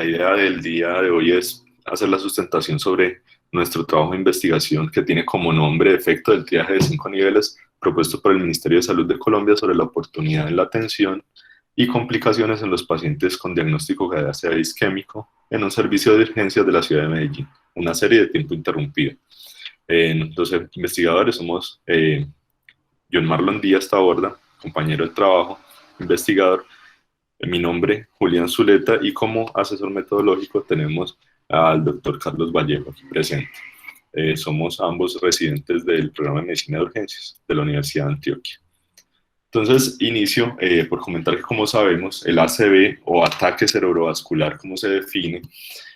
la idea del día de hoy es hacer la sustentación sobre nuestro trabajo de investigación que tiene como nombre Efecto del triaje de 5 niveles propuesto por el Ministerio de Salud de Colombia sobre la oportunidad en la atención y complicaciones en los pacientes con diagnóstico de ACV isquémico en un servicio de urgencias de la ciudad de Medellín, una serie de tiempo interrumpido. Los investigadores somos John Marlon Díaz Taborda, compañero de trabajo, investigador, mi nombre, Julián Zuleta, y como asesor metodológico tenemos al doctor Carlos Vallejo aquí presente. Somos ambos residentes del programa de medicina de urgencias de la Universidad de Antioquia. Entonces, inicio por comentar que, como sabemos, el ACV o ataque cerebrovascular, como se define,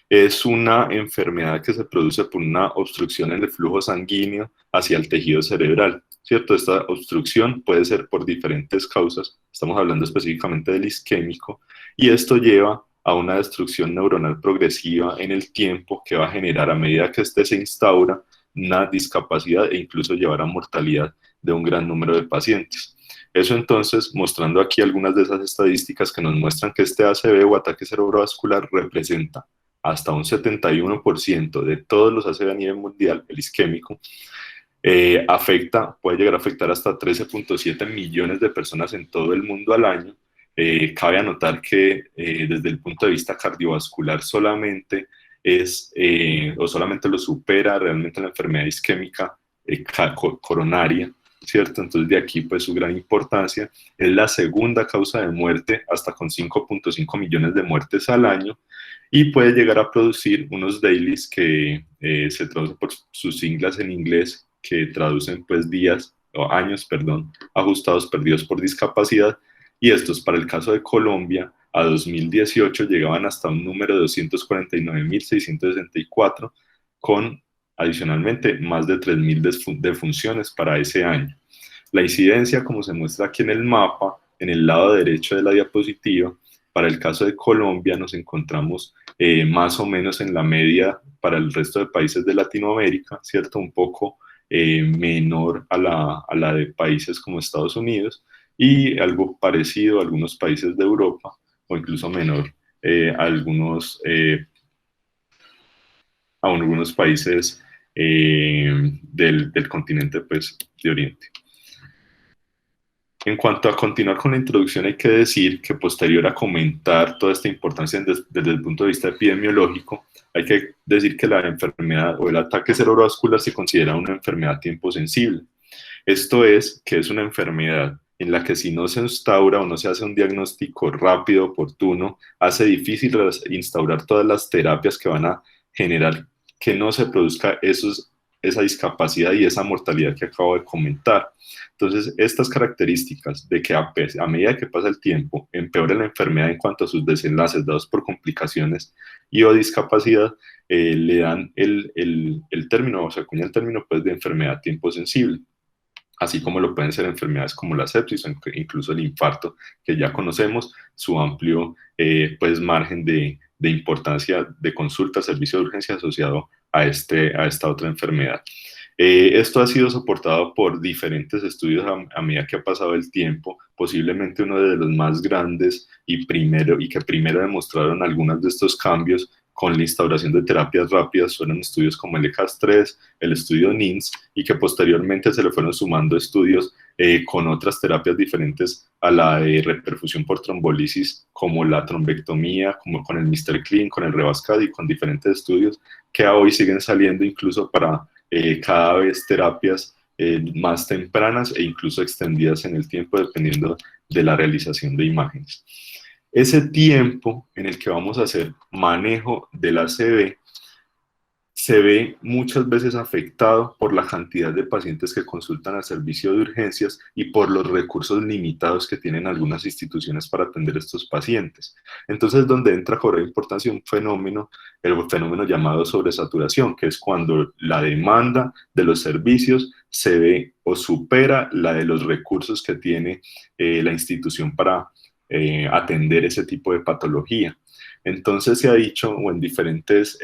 es una enfermedad que se produce por una obstrucción en el flujo sanguíneo hacia el tejido cerebral, ¿cierto? Esta obstrucción puede ser por diferentes causas, estamos hablando específicamente del isquémico, y esto lleva a una destrucción neuronal progresiva en el tiempo que va a generar, a medida que este se instaura, una discapacidad e incluso llevar a mortalidad de un gran número de pacientes. Eso entonces, mostrando aquí algunas de esas estadísticas que nos muestran que este ACV o ataque cerebrovascular representa hasta un 71% de todos los ACV a nivel mundial, el isquémico, puede llegar a afectar hasta 13.7 millones de personas en todo el mundo al año. Cabe anotar que desde el punto de vista cardiovascular solamente solamente lo supera realmente la enfermedad isquémica coronaria, ¿cierto? Entonces de aquí pues su gran importancia. Es la segunda causa de muerte, hasta con 5.5 millones de muertes al año, y puede llegar a producir unos DALYs que se traducen por sus siglas en inglés, que traducen pues días o años, perdón, ajustados perdidos por discapacidad, y estos para el caso de Colombia a 2018 llegaban hasta un número de 249.664, con adicionalmente más de 3.000 defunciones para ese año. La incidencia, como se muestra aquí en el mapa, en el lado derecho de la diapositiva, para el caso de Colombia nos encontramos más o menos en la media para el resto de países de Latinoamérica, ¿cierto? Un poco menor a la de países como Estados Unidos, y algo parecido a algunos países de Europa, o incluso menor a algunos países del continente pues, de Oriente. En cuanto a continuar con la introducción, hay que decir que posterior a comentar toda esta importancia desde el punto de vista epidemiológico, hay que decir que la enfermedad o el ataque cerebrovascular se considera una enfermedad a tiempo sensible. Esto es, que es una enfermedad en la que si no se instaura o no se hace un diagnóstico rápido, oportuno, hace difícil instaurar todas las terapias que van a generar que no se produzca esa discapacidad y esa mortalidad que acabo de comentar. Entonces, estas características de que a medida que pasa el tiempo empeora la enfermedad en cuanto a sus desenlaces dados por complicaciones y o discapacidad, le dan el término, o se acuña el término pues, de enfermedad a tiempo sensible, así como lo pueden ser enfermedades como la sepsis o incluso el infarto, que ya conocemos su amplio pues, margen de importancia de consulta, servicio de urgencia asociado a esta otra enfermedad. Esto ha sido soportado por diferentes estudios a medida que ha pasado el tiempo. Posiblemente uno de los más grandes y que primero demostraron algunos de estos cambios con la instauración de terapias rápidas fueron estudios como el ECAS-3, el estudio NINS, y que posteriormente se le fueron sumando estudios con otras terapias diferentes a la de reperfusión por trombolisis, como la trombectomía, como con el Mr. Clean, con el Revascad y con diferentes estudios que hoy siguen saliendo incluso para cada vez terapias más tempranas e incluso extendidas en el tiempo dependiendo de la realización de imágenes. Ese tiempo en el que vamos a hacer manejo del ACV se ve muchas veces afectado por la cantidad de pacientes que consultan al servicio de urgencias y por los recursos limitados que tienen algunas instituciones para atender a estos pacientes. Entonces, donde entra a cobrar importancia el fenómeno llamado sobresaturación, que es cuando la demanda de los servicios se ve o supera la de los recursos que tiene la institución para atender ese tipo de patología. Entonces se ha dicho, o en diferentes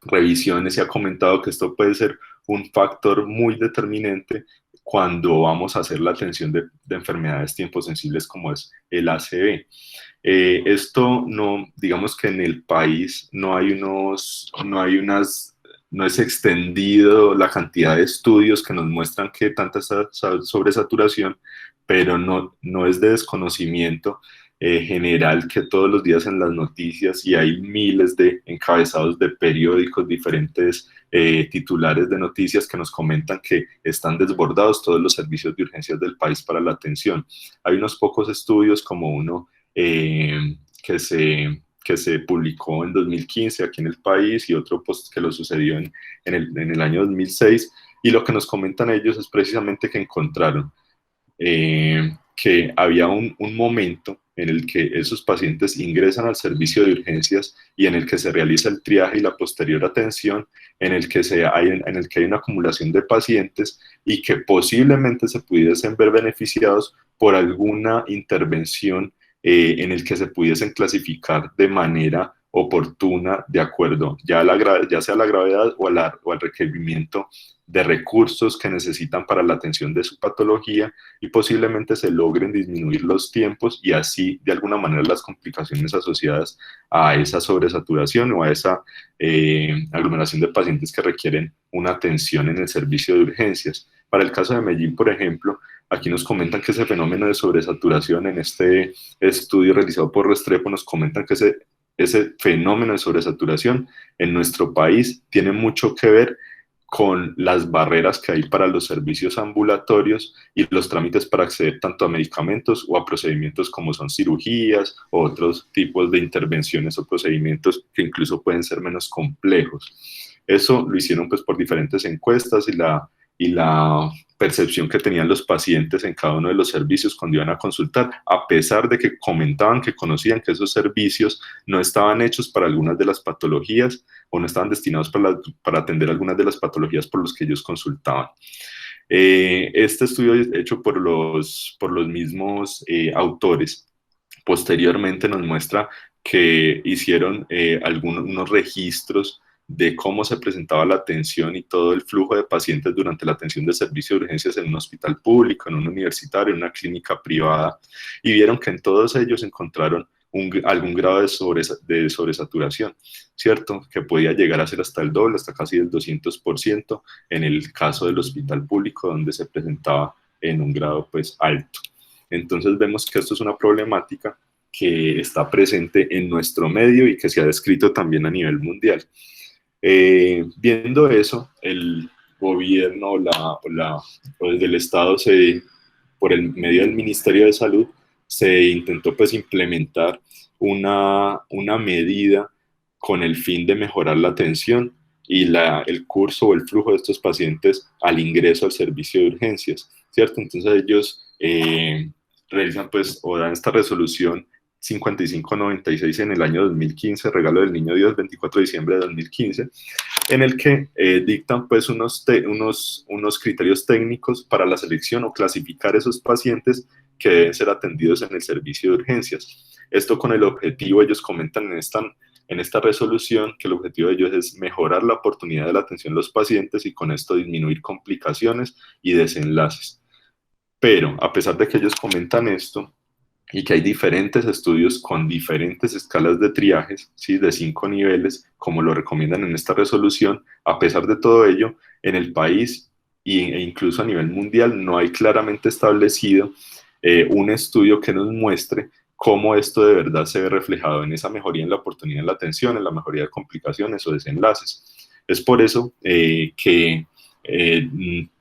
revisiones se ha comentado que esto puede ser un factor muy determinante cuando vamos a hacer la atención de enfermedades tiemposensibles como es el ACV. Esto no, digamos que en el país no es extendido la cantidad de estudios que nos muestran que tanta sobresaturación, pero no es de desconocimiento general que todos los días en las noticias, y hay miles de encabezados de periódicos, diferentes titulares de noticias que nos comentan que están desbordados todos los servicios de urgencias del país para la atención. Hay unos pocos estudios, como uno que se publicó en 2015 aquí en el país, y otro pues, que lo sucedió en el año 2006, y lo que nos comentan ellos es precisamente que encontraron que había un momento en el que esos pacientes ingresan al servicio de urgencias y en el que se realiza el triaje y la posterior atención, en el que hay una acumulación de pacientes y que posiblemente se pudiesen ver beneficiados por alguna intervención en el que se pudiesen clasificar de manera oportuna de acuerdo ya sea a la gravedad o al requerimiento de recursos que necesitan para la atención de su patología, y posiblemente se logren disminuir los tiempos y así de alguna manera las complicaciones asociadas a esa sobresaturación o a esa aglomeración de pacientes que requieren una atención en el servicio de urgencias. Para el caso de Medellín, por ejemplo, aquí nos comentan que ese fenómeno de sobresaturación, en este estudio realizado por Restrepo, nos comentan que ese fenómeno de sobresaturación en nuestro país tiene mucho que ver con las barreras que hay para los servicios ambulatorios y los trámites para acceder tanto a medicamentos o a procedimientos como son cirugías o otros tipos de intervenciones o procedimientos que incluso pueden ser menos complejos. Eso lo hicieron pues por diferentes encuestas y la percepción que tenían los pacientes en cada uno de los servicios cuando iban a consultar, a pesar de que comentaban que conocían que esos servicios no estaban hechos para algunas de las patologías o no estaban destinados para atender algunas de las patologías por las que ellos consultaban. Este estudio hecho por los mismos autores posteriormente nos muestra que hicieron unos registros de cómo se presentaba la atención y todo el flujo de pacientes durante la atención de servicio de urgencias en un hospital público, en un universitario, en una clínica privada, y vieron que en todos ellos encontraron algún grado de sobresaturación, ¿cierto? Que podía llegar a ser hasta el doble, hasta casi el 200% en el caso del hospital público, donde se presentaba en un grado pues alto. Entonces vemos que esto es una problemática que está presente en nuestro medio y que se ha descrito también a nivel mundial. Viendo eso, el gobierno o desde el Estado, por el medio del Ministerio de Salud, se intentó pues implementar una medida con el fin de mejorar la atención y el curso o el flujo de estos pacientes al ingreso al servicio de urgencias, ¿cierto? Entonces ellos realizan pues o dan esta resolución 5596 en el año 2015, regalo del Niño Dios, 24 de diciembre de 2015, en el que dictan pues unos criterios técnicos para la selección o clasificar esos pacientes que deben ser atendidos en el servicio de urgencias. Esto con el objetivo, ellos comentan en esta resolución, que el objetivo de ellos es mejorar la oportunidad de la atención de los pacientes y con esto disminuir complicaciones y desenlaces. Pero a pesar de que ellos comentan esto, y que hay diferentes estudios con diferentes escalas de triajes, ¿sí? De 5 niveles, como lo recomiendan en esta resolución, a pesar de todo ello, en el país e incluso a nivel mundial no hay claramente establecido un estudio que nos muestre cómo esto de verdad se ve reflejado en esa mejoría en la oportunidad de la atención, en la mejoría de complicaciones o desenlaces. Es por eso que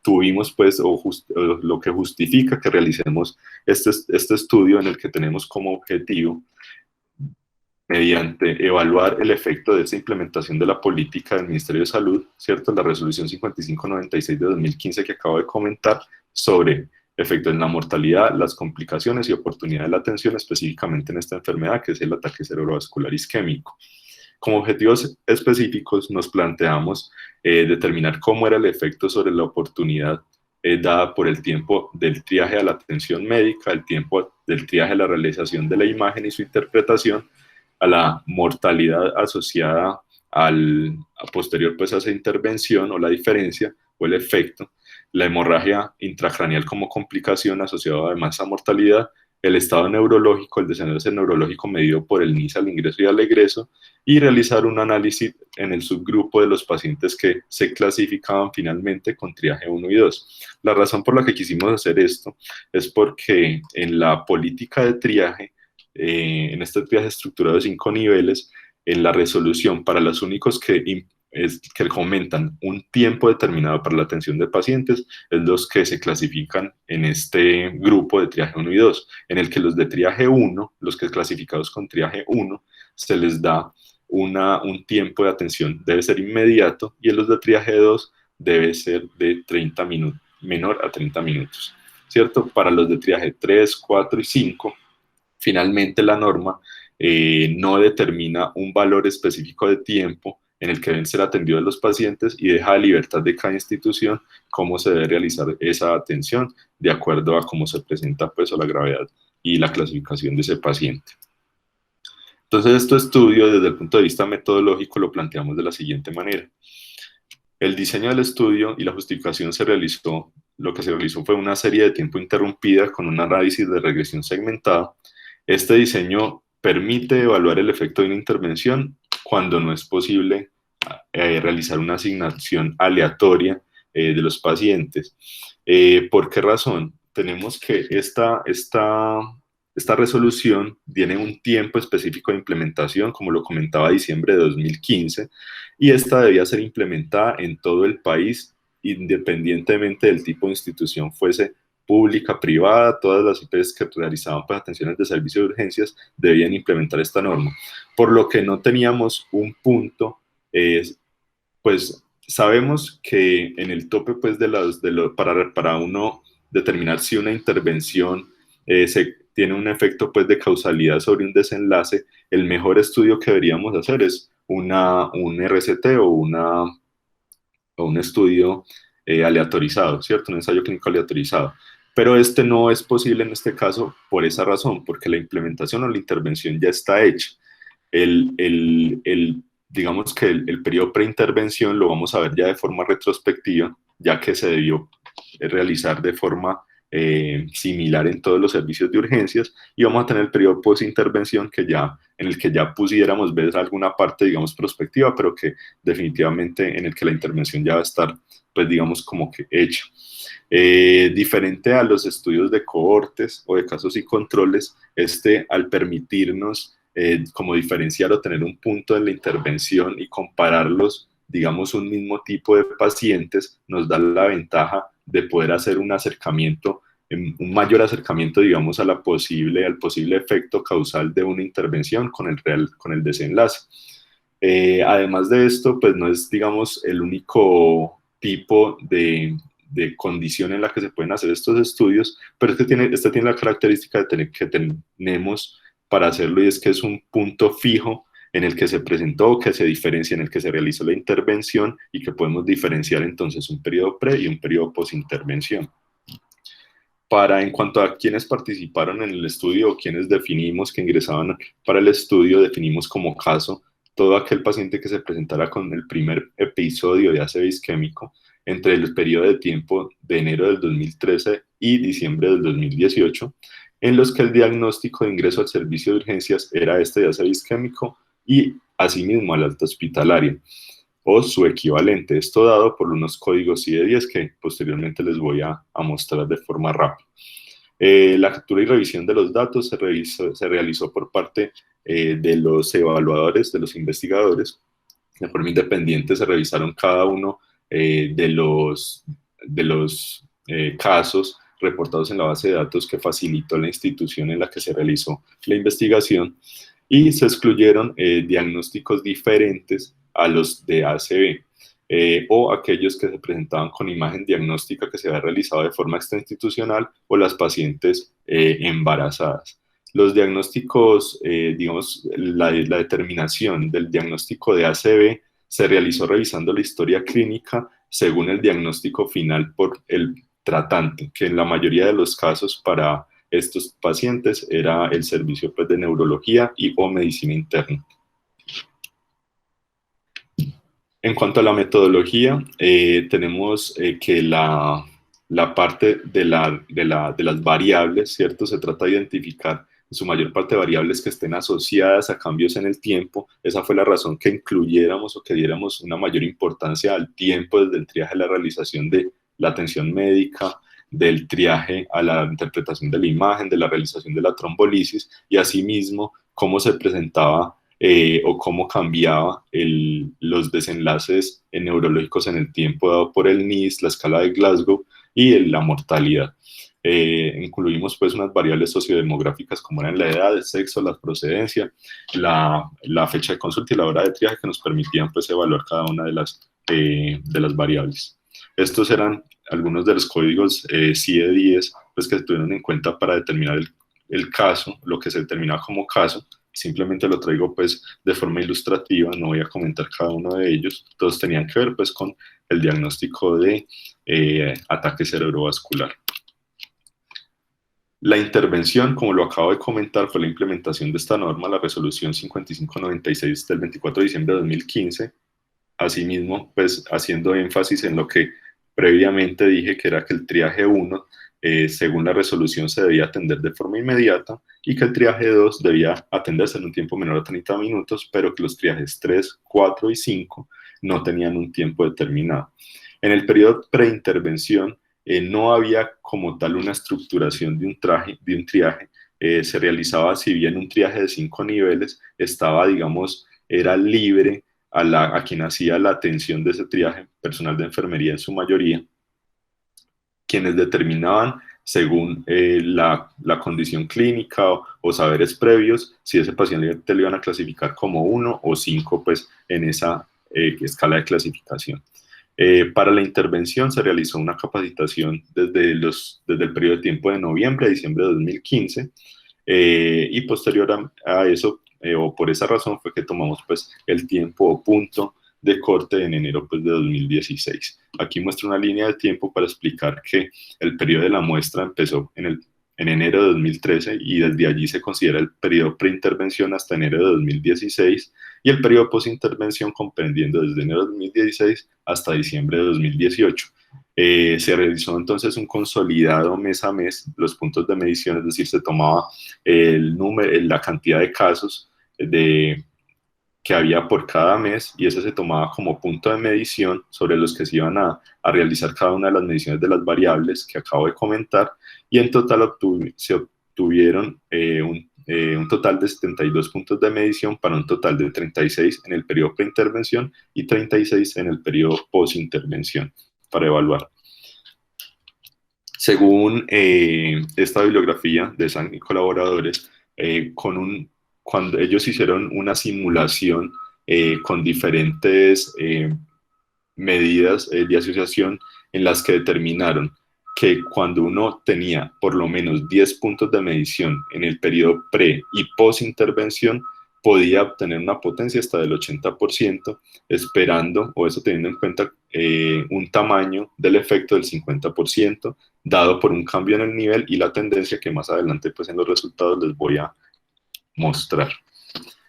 tuvimos pues, lo que justifica que realicemos este estudio, en el que tenemos como objetivo, mediante evaluar el efecto de esa implementación de la política del Ministerio de Salud, ¿cierto? La resolución 5596 de 2015 que acabo de comentar, sobre efectos en la mortalidad, las complicaciones y oportunidad de la atención, específicamente en esta enfermedad que es el ataque cerebrovascular isquémico. Como objetivos específicos nos planteamos determinar cómo era el efecto sobre la oportunidad dada por el tiempo del triaje a la atención médica, el tiempo del triaje a la realización de la imagen y su interpretación, a la mortalidad asociada a posterior pues, a esa intervención, o la diferencia o el efecto, la hemorragia intracraneal como complicación asociada además a mortalidad, el estado neurológico, el desenlace neurológico medido por el NIS al ingreso y al egreso, y realizar un análisis en el subgrupo de los pacientes que se clasificaban finalmente con triaje 1 y 2. La razón por la que quisimos hacer esto es porque en la política de triaje, en este triaje estructurado de 5 niveles, en la resolución para los únicos que comentan un tiempo determinado para la atención de pacientes, es los que se clasifican en este grupo de triaje 1 y 2, en el que los de triaje 1, los que clasificados con triaje 1, se les da un tiempo de atención, debe ser inmediato, y en los de triaje 2 debe ser de 30 minutos, menor a 30 minutos, ¿cierto? Para los de triaje 3, 4 y 5, finalmente la norma no determina un valor específico de tiempo en el que deben ser atendidos los pacientes y deja a libertad de cada institución cómo se debe realizar esa atención de acuerdo a cómo se presenta pues, a la gravedad y la clasificación de ese paciente. Entonces, este estudio, desde el punto de vista metodológico, lo planteamos de la siguiente manera. El diseño del estudio y la justificación lo que se realizó fue una serie de tiempo interrumpida con un análisis de regresión segmentada. Este diseño permite evaluar el efecto de una intervención cuando no es posible realizar una asignación aleatoria de los pacientes. ¿Por qué razón? Tenemos que esta resolución tiene un tiempo específico de implementación, como lo comentaba, diciembre de 2015, y esta debía ser implementada en todo el país, independientemente del tipo de institución fuese pública, privada, todas las IPs que realizaban pues, atenciones de servicio de urgencias debían implementar esta norma. Por lo que no teníamos un punto, pues sabemos que en el tope pues, para uno determinar si una intervención tiene un efecto pues, de causalidad sobre un desenlace, el mejor estudio que deberíamos hacer es un RCT o un estudio aleatorizado, ¿cierto? Un ensayo clínico aleatorizado. Pero este no es posible en este caso por esa razón, porque la implementación o la intervención ya está hecha. Digamos que el periodo preintervención lo vamos a ver ya de forma retrospectiva, ya que se debió realizar de forma similar en todos los servicios de urgencias, y vamos a tener el periodo postintervención en el que ya pudiéramos ver alguna parte, digamos, prospectiva, pero que definitivamente en el que la intervención ya va a estar, pues digamos, como que hecha. Diferente a los estudios de cohortes o de casos y controles, al permitirnos como diferenciar o tener un punto en la intervención y compararlos, digamos, un mismo tipo de pacientes, nos da la ventaja de poder hacer un mayor acercamiento, digamos, al posible efecto causal de una intervención con el desenlace. Además de esto, pues no es, digamos, el único tipo de condición en la que se pueden hacer estos estudios, pero este tiene la característica que tenemos para hacerlo, y es que es un punto fijo en el que se presentó, que se diferencia, en el que se realizó la intervención, y que podemos diferenciar entonces un periodo pre y un periodo post-intervención. En cuanto a quienes participaron en el estudio o quienes definimos que ingresaban para el estudio, definimos como caso todo aquel paciente que se presentara con el primer episodio de ACV isquémico entre el periodo de tiempo de enero del 2013 y diciembre del 2018, en los que el diagnóstico de ingreso al servicio de urgencias era de ACV isquémico y asimismo al alta hospitalaria o su equivalente, esto dado por unos códigos CIE-10 que posteriormente les voy a mostrar de forma rápida. La captura y revisión de los datos se realizó por parte de los evaluadores, de los investigadores. De forma independiente se revisaron cada uno de los casos reportados en la base de datos que facilitó la institución en la que se realizó la investigación, y se excluyeron diagnósticos diferentes a los de ACV, o aquellos que se presentaban con imagen diagnóstica que se había realizado de forma extrainstitucional, o las pacientes embarazadas. Los diagnósticos, digamos, la determinación del diagnóstico de ACV se realizó revisando la historia clínica según el diagnóstico final por el tratante, que en la mayoría de los casos para estos pacientes era el servicio pues, de neurología o medicina interna. En cuanto a la metodología, tenemos que la parte de las variables, ¿cierto? Se trata de identificar en su mayor parte variables que estén asociadas a cambios en el tiempo. Esa fue la razón que incluyéramos o que diéramos una mayor importancia al tiempo desde el triaje a la realización de la atención médica, del triaje a la interpretación de la imagen, de la realización de la trombolisis y asimismo cómo se presentaba o cómo cambiaba los desenlaces neurológicos en el tiempo dado por el NIS, la escala de Glasgow y la mortalidad. Incluimos pues unas variables sociodemográficas como eran la edad, el sexo, la procedencia, la fecha de consulta y la hora de triaje que nos permitían pues evaluar cada una de las variables. Estos eran algunos de los códigos CIE-10 pues, que se tuvieron en cuenta para determinar el caso, lo que se determinaba como caso. Simplemente lo traigo pues de forma ilustrativa, no voy a comentar cada uno de ellos. Todos tenían que ver pues con el diagnóstico de ataque cerebrovascular. La intervención, como lo acabo de comentar, fue la implementación de esta norma, la resolución 5596 del 24 de diciembre de 2015. Asimismo, pues haciendo énfasis en lo que previamente dije, que era que el triaje 1, según la resolución, se debía atender de forma inmediata y que el triaje 2 debía atenderse en un tiempo menor a 30 minutos, pero que los triajes 3, 4 y 5 no tenían un tiempo determinado. En el periodo preintervención no había como tal una estructuración de un triaje. Se realizaba, si bien un triaje de 5 niveles, estaba, digamos, era libre a quien hacía la atención de ese triaje, personal de enfermería en su mayoría, quienes determinaban según la condición clínica o saberes previos, si ese paciente le iban a clasificar como 1 o 5, pues en esa escala de clasificación. Para la intervención se realizó una capacitación desde el periodo de tiempo de noviembre a diciembre de 2015 y posterior a eso, o por esa razón fue que tomamos pues el tiempo o punto de corte en enero pues, de 2016. Aquí muestro una línea de tiempo para explicar que el periodo de la muestra empezó en enero de 2013 y desde allí se considera el periodo preintervención hasta enero de 2016 y el periodo postintervención comprendiendo desde enero de 2016 hasta diciembre de 2018. Se realizó entonces un consolidado mes a mes, los puntos de medición, es decir, se tomaba la cantidad de casos que había por cada mes y ese se tomaba como punto de medición sobre los que se iban a realizar cada una de las mediciones de las variables que acabo de comentar y en total se obtuvieron un total de 72 puntos de medición para un total de 36 en el periodo preintervención y 36 en el periodo postintervención para evaluar. Según esta bibliografía de Sang y colaboradores, cuando ellos hicieron una simulación con diferentes medidas de asociación en las que determinaron que cuando uno tenía por lo menos 10 puntos de medición en el periodo pre y post intervención, podía obtener una potencia hasta del 80%, esperando, o eso teniendo en cuenta, un tamaño del efecto del 50%, dado por un cambio en el nivel y la tendencia que más adelante pues, en los resultados les voy a mostrar.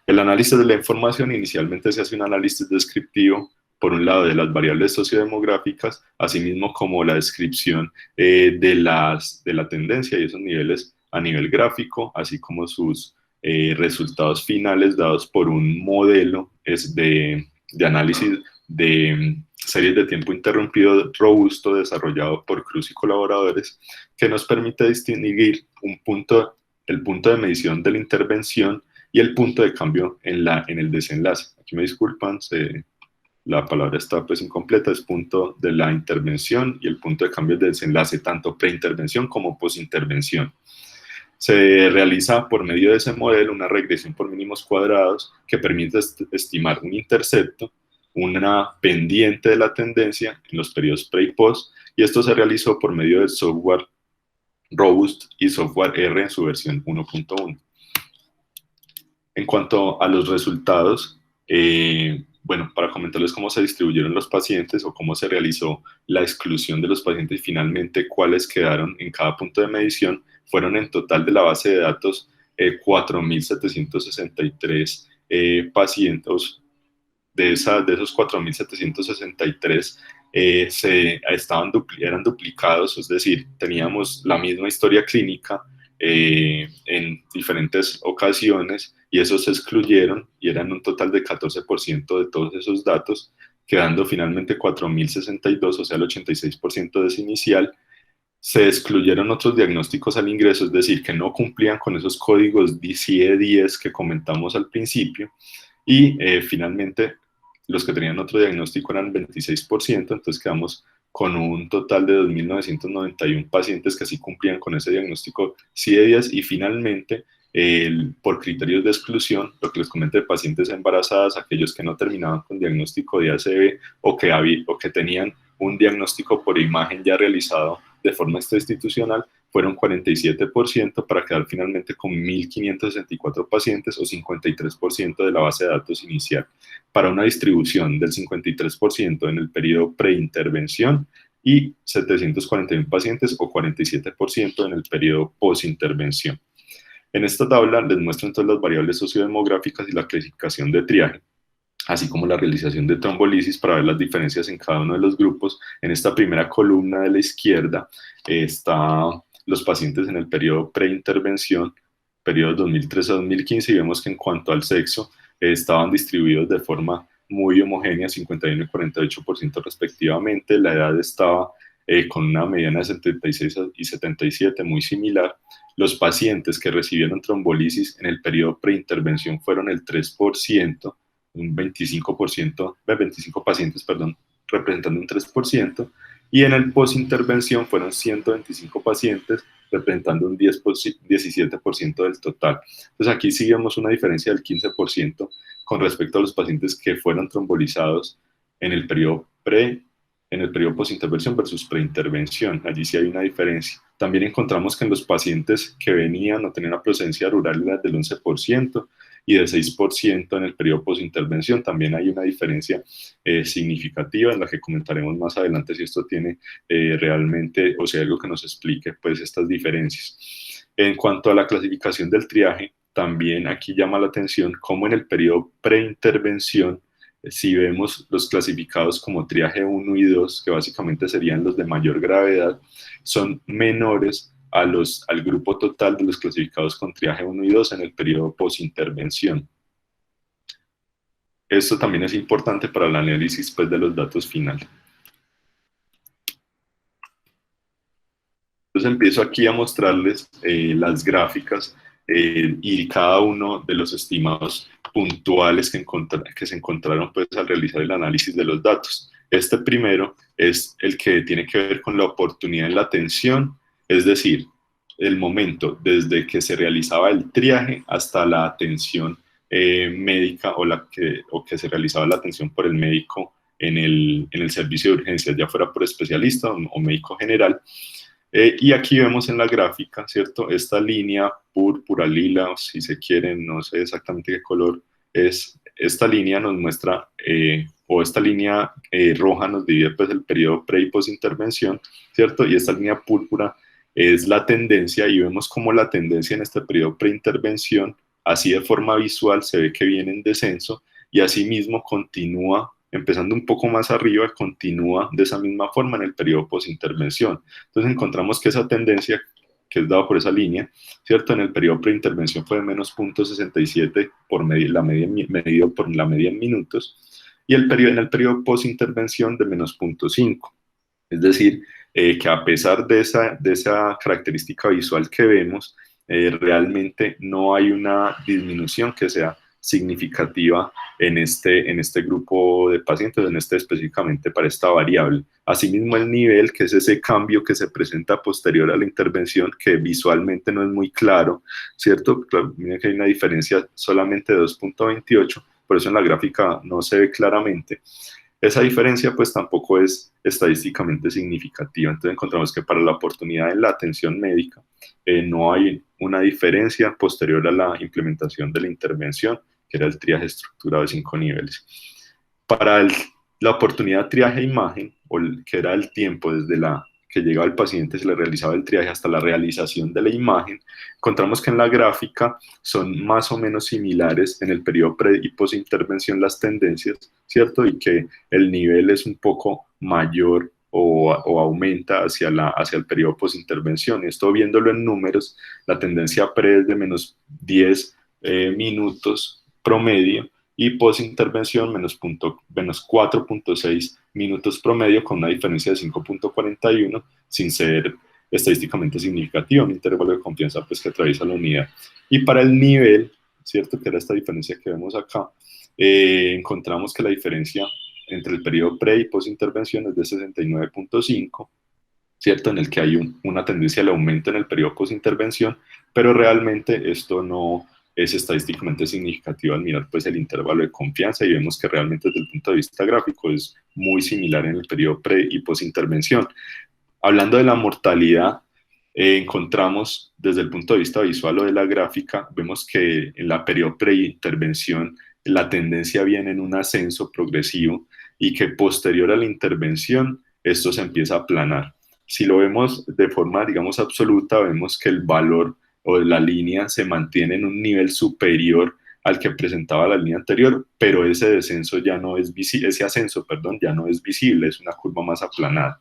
El análisis de la información, inicialmente se hace un análisis descriptivo, por un lado de las variables sociodemográficas, asimismo como la descripción de la tendencia y esos niveles a nivel gráfico, así como sus resultados finales dados por un modelo de análisis de series de tiempo interrumpido robusto desarrollado por Cruz y colaboradores, que nos permite distinguir el punto de medición de la intervención y el punto de cambio en el desenlace. Aquí me disculpan, la palabra está pues incompleta, es punto de la intervención y el punto de cambio del desenlace, tanto preintervención como posintervención. Se realiza por medio de ese modelo una regresión por mínimos cuadrados que permite estimar un intercepto, una pendiente de la tendencia en los periodos pre y post, y esto se realizó por medio del software Robust y software R en su versión 1.1. En cuanto a los resultados, bueno, para comentarles cómo se distribuyeron los pacientes o cómo se realizó la exclusión de los pacientes y finalmente cuáles quedaron en cada punto de medición, fueron en total de la base de datos 4.763 pacientes. De esos 4.763, eran duplicados, es decir, teníamos la misma historia clínica en diferentes ocasiones, y esos se excluyeron y eran un total de 14% de todos esos datos, quedando finalmente 4.062, o sea, el 86% de ese inicial. Se excluyeron otros diagnósticos al ingreso, es decir, que no cumplían con esos códigos CIE-10 que comentamos al principio, y finalmente los que tenían otro diagnóstico eran 26%, entonces quedamos con un total de 2.991 pacientes que sí cumplían con ese diagnóstico CIE-10, y finalmente, por criterios de exclusión, lo que les comenté, pacientes embarazadas, aquellos que no terminaban con diagnóstico de ACV o que tenían un diagnóstico por imagen ya realizado de forma extrainstitucional, fueron 47%, para quedar finalmente con 1.564 pacientes, o 53% de la base de datos inicial, para una distribución del 53% en el periodo preintervención y 741 pacientes, o 47% en el periodo postintervención. En esta tabla les muestro entonces las variables sociodemográficas y la clasificación de triaje, así como la realización de trombolisis, para ver las diferencias en cada uno de los grupos. En esta primera columna de la izquierda están los pacientes en el periodo preintervención, periodo 2013 a 2015, y vemos que en cuanto al sexo estaban distribuidos de forma muy homogénea, 51 y 48% respectivamente. La edad estaba con una mediana de 76 y 77, muy similar. Los pacientes que recibieron trombolisis en el periodo preintervención fueron el 3%, un 25%, 25 pacientes, perdón, representando un 3%, y en el postintervención fueron 125 pacientes, representando un 17% del total. Entonces aquí sí vemos una diferencia del 15% con respecto a los pacientes que fueron trombolizados en el periodo postintervención versus preintervención. Allí sí hay una diferencia. También encontramos que en los pacientes que venían o tenían una presencia rural era del 11%, y del 6% en el periodo postintervención. También hay una diferencia significativa, en la que comentaremos más adelante si esto tiene realmente, o sea, algo que nos explique pues estas diferencias. En cuanto a la clasificación del triaje, también aquí llama la atención cómo en el periodo preintervención, si vemos los clasificados como triaje 1 y 2, que básicamente serían los de mayor gravedad, son menores al grupo total de los clasificados con triaje 1 y 2 en el periodo postintervención. Esto también es importante para el análisis pues, de los datos finales. Entonces empiezo aquí a mostrarles las gráficas y cada uno de los estimados puntuales que se encontraron pues, al realizar el análisis de los datos. Este primero es el que tiene que ver con la oportunidad en la atención, es decir, el momento desde que se realizaba el triaje hasta la atención médica, o que se realizaba la atención por el médico en el servicio de urgencias, ya fuera por especialista o médico general. Y aquí vemos en la gráfica, ¿cierto? Esta línea púrpura, lila, si se quiere, no sé exactamente qué color es. Esta línea nos muestra, o esta línea roja nos divide pues, el periodo pre y postintervención, ¿cierto? Y esta línea púrpura es la tendencia, y vemos como la tendencia en este periodo preintervención, así de forma visual, se ve que viene en descenso, y asimismo continúa, empezando un poco más arriba, continúa de esa misma forma en el periodo postintervención. Entonces encontramos que esa tendencia, que es dada por esa línea, ¿cierto? En el periodo preintervención fue de menos 0.67 medido por la media en minutos, y en el periodo postintervención de menos 0.5. Es decir, que a pesar de esa característica visual que vemos, realmente no hay una disminución que sea significativa en este grupo de pacientes, específicamente para esta variable. Asimismo, el nivel, que es ese cambio que se presenta posterior a la intervención, que visualmente no es muy claro, ¿cierto? Claro, miren que hay una diferencia solamente de 2.28, por eso en la gráfica no se ve claramente. Esa diferencia pues tampoco es estadísticamente significativa. Entonces encontramos que para la oportunidad en la atención médica no hay una diferencia posterior a la implementación de la intervención, que era el triaje estructurado de 5 niveles. Para la oportunidad triaje-imagen, que era el tiempo desde que llegaba el paciente, se le realizaba el triaje hasta la realización de la imagen, encontramos que en la gráfica son más o menos similares en el periodo pre y posintervención las tendencias, ¿cierto? Y que el nivel es un poco mayor o aumenta hacia el periodo posintervención. Y esto viéndolo en números, la tendencia pre es de menos 10 minutos promedio y posintervención menos 4.6 minutos promedio con una diferencia de 5.41 sin ser estadísticamente significativo, un intervalo de confianza pues que atraviesa la unidad. Y para el nivel, ¿cierto? Que era esta diferencia que vemos acá, encontramos que la diferencia entre el periodo pre y posintervención es de 69.5, ¿cierto? En el que hay una tendencia al aumento en el periodo posintervención, pero realmente esto no es estadísticamente significativo al mirar pues el intervalo de confianza y vemos que realmente desde el punto de vista gráfico es muy similar en el periodo pre y posintervención. Hablando de la mortalidad, encontramos desde el punto de vista visual o de la gráfica, vemos que en la periodo preintervención la tendencia viene en un ascenso progresivo y que posterior a la intervención esto se empieza a aplanar. Si lo vemos de forma, digamos, absoluta, vemos que el valor o la línea se mantiene en un nivel superior al que presentaba la línea anterior, pero ese descenso ya no es visible, ese ascenso, perdón, ya no es visible, es una curva más aplanada.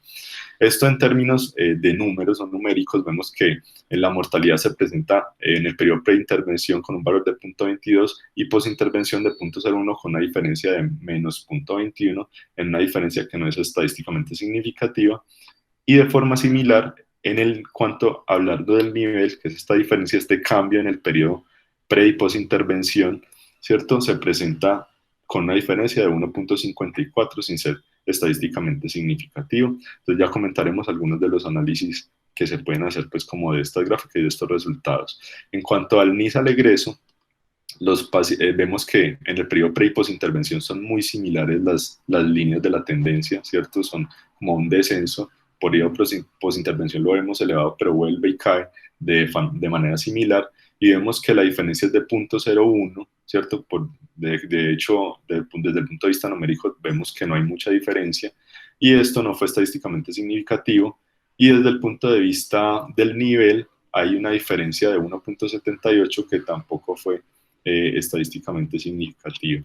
Esto en términos de números o numéricos, vemos que la mortalidad se presenta en el periodo preintervención con un valor de 0.22 y posintervención de 0.01 con una diferencia de menos 0.21, en una diferencia que no es estadísticamente significativa. Y de forma similar, en el cuanto hablando del nivel, que es esta diferencia, este cambio en el periodo pre y posintervención, ¿cierto? Se presenta con una diferencia de 1.54 sin ser estadísticamente significativo. Entonces ya comentaremos algunos de los análisis que se pueden hacer pues como de estas gráficas y de estos resultados. En cuanto al NIS al egreso, vemos que en el periodo pre y posintervención son muy similares las líneas de la tendencia, ¿cierto? Son como un descenso, por ello posintervención lo vemos elevado, pero vuelve y cae de manera similar, y vemos que la diferencia es de 0.01, ¿cierto? De hecho, desde el punto de vista numérico, vemos que no hay mucha diferencia, y esto no fue estadísticamente significativo, y desde el punto de vista del nivel, hay una diferencia de 1.78 que tampoco fue estadísticamente significativo.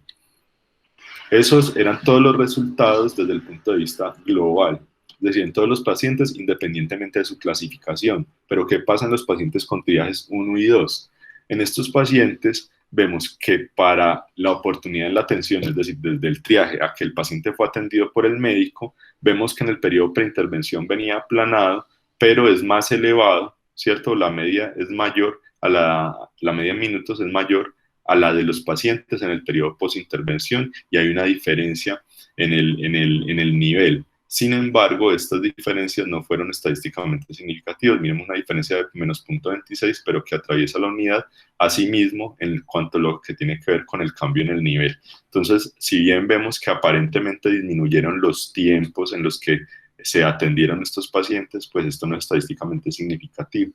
Esos eran todos los resultados desde el punto de vista global, es decir, en todos los pacientes independientemente de su clasificación. Pero ¿qué pasa en los pacientes con triajes 1 y 2? En estos pacientes vemos que para la oportunidad en la atención, es decir, desde el triaje a que el paciente fue atendido por el médico, vemos que en el periodo preintervención venía aplanado, pero es más elevado, ¿cierto? La media es mayor, la media en minutos es mayor a la de los pacientes en el periodo posintervención, y hay una diferencia en el nivel. Sin embargo, estas diferencias no fueron estadísticamente significativas. Miremos una diferencia de menos 0.26, pero que atraviesa la unidad, asimismo en cuanto a lo que tiene que ver con el cambio en el nivel. Entonces, si bien vemos que aparentemente disminuyeron los tiempos en los que se atendieron estos pacientes, pues esto no es estadísticamente significativo.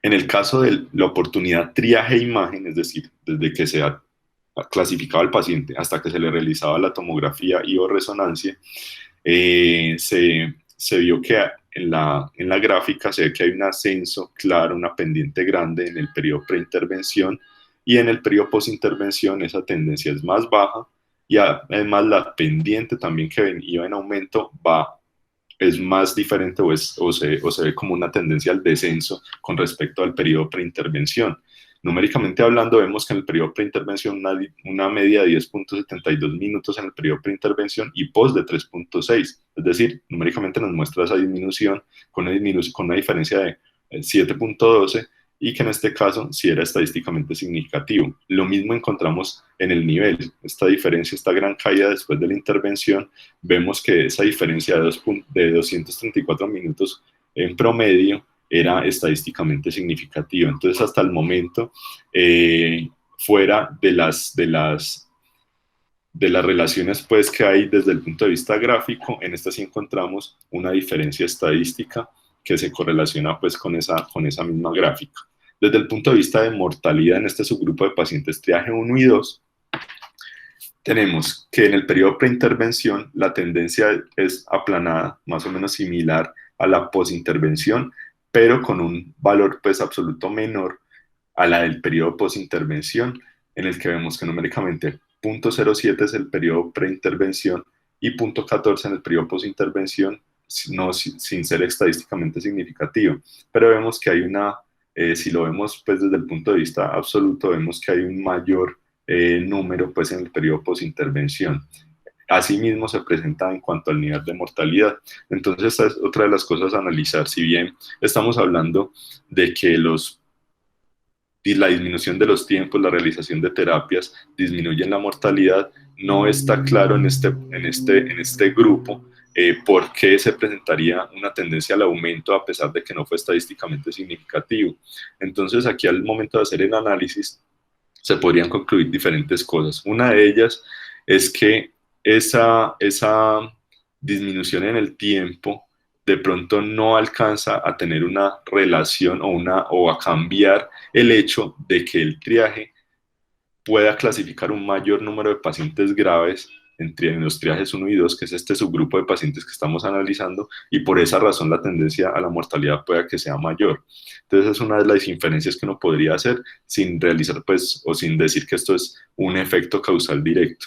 En el caso de la oportunidad triaje-imagen, es decir, desde que se clasificaba al paciente hasta que se le realizaba la tomografía y o resonancia, se vio que en la gráfica se ve que hay un ascenso claro, una pendiente grande en el periodo preintervención, y en el periodo posintervención esa tendencia es más baja, y además la pendiente también que iba en aumento es más diferente o se ve como una tendencia al descenso con respecto al periodo preintervención. Numéricamente hablando, vemos que en el periodo preintervención una media de 10.72 minutos en el periodo preintervención y post de 3.6, es decir, numéricamente nos muestra esa disminución con una diferencia de 7.12, y que en este caso sí era estadísticamente significativo. Lo mismo encontramos en el nivel. Esta diferencia, esta gran caída después de la intervención, vemos que esa diferencia de 234 minutos en promedio era estadísticamente significativa. Entonces, hasta el momento, fuera de las relaciones pues, que hay desde el punto de vista gráfico, en esta sí encontramos una diferencia estadística que se correlaciona pues, con esa misma gráfica. Desde el punto de vista de mortalidad en este subgrupo de pacientes triaje 1 y 2, tenemos que en el periodo preintervención la tendencia es aplanada, más o menos similar a la posintervención, pero con un valor pues absoluto menor a la del periodo posintervención, en el que vemos que numéricamente 0.07 es el periodo preintervención y 0.14 en el periodo posintervención, no, sin ser estadísticamente significativo. Pero vemos que hay una, si lo vemos pues desde el punto de vista absoluto, vemos que hay un mayor número pues en el periodo posintervención. Asimismo se presenta en cuanto al nivel de mortalidad. Entonces esta es otra de las cosas a analizar. Si bien estamos hablando de que la disminución de los tiempos, la realización de terapias disminuyen la mortalidad, no está claro en este grupo por qué se presentaría una tendencia al aumento a pesar de que no fue estadísticamente significativo. Entonces aquí al momento de hacer el análisis se podrían concluir diferentes cosas. Una de ellas es que esa disminución en el tiempo de pronto no alcanza a tener una relación o a cambiar el hecho de que el triaje pueda clasificar un mayor número de pacientes graves en los triajes 1 y 2, que es este subgrupo de pacientes que estamos analizando, y por esa razón la tendencia a la mortalidad pueda que sea mayor. Entonces es una de las inferencias que uno podría hacer sin realizar, pues, o sin decir que esto es un efecto causal directo.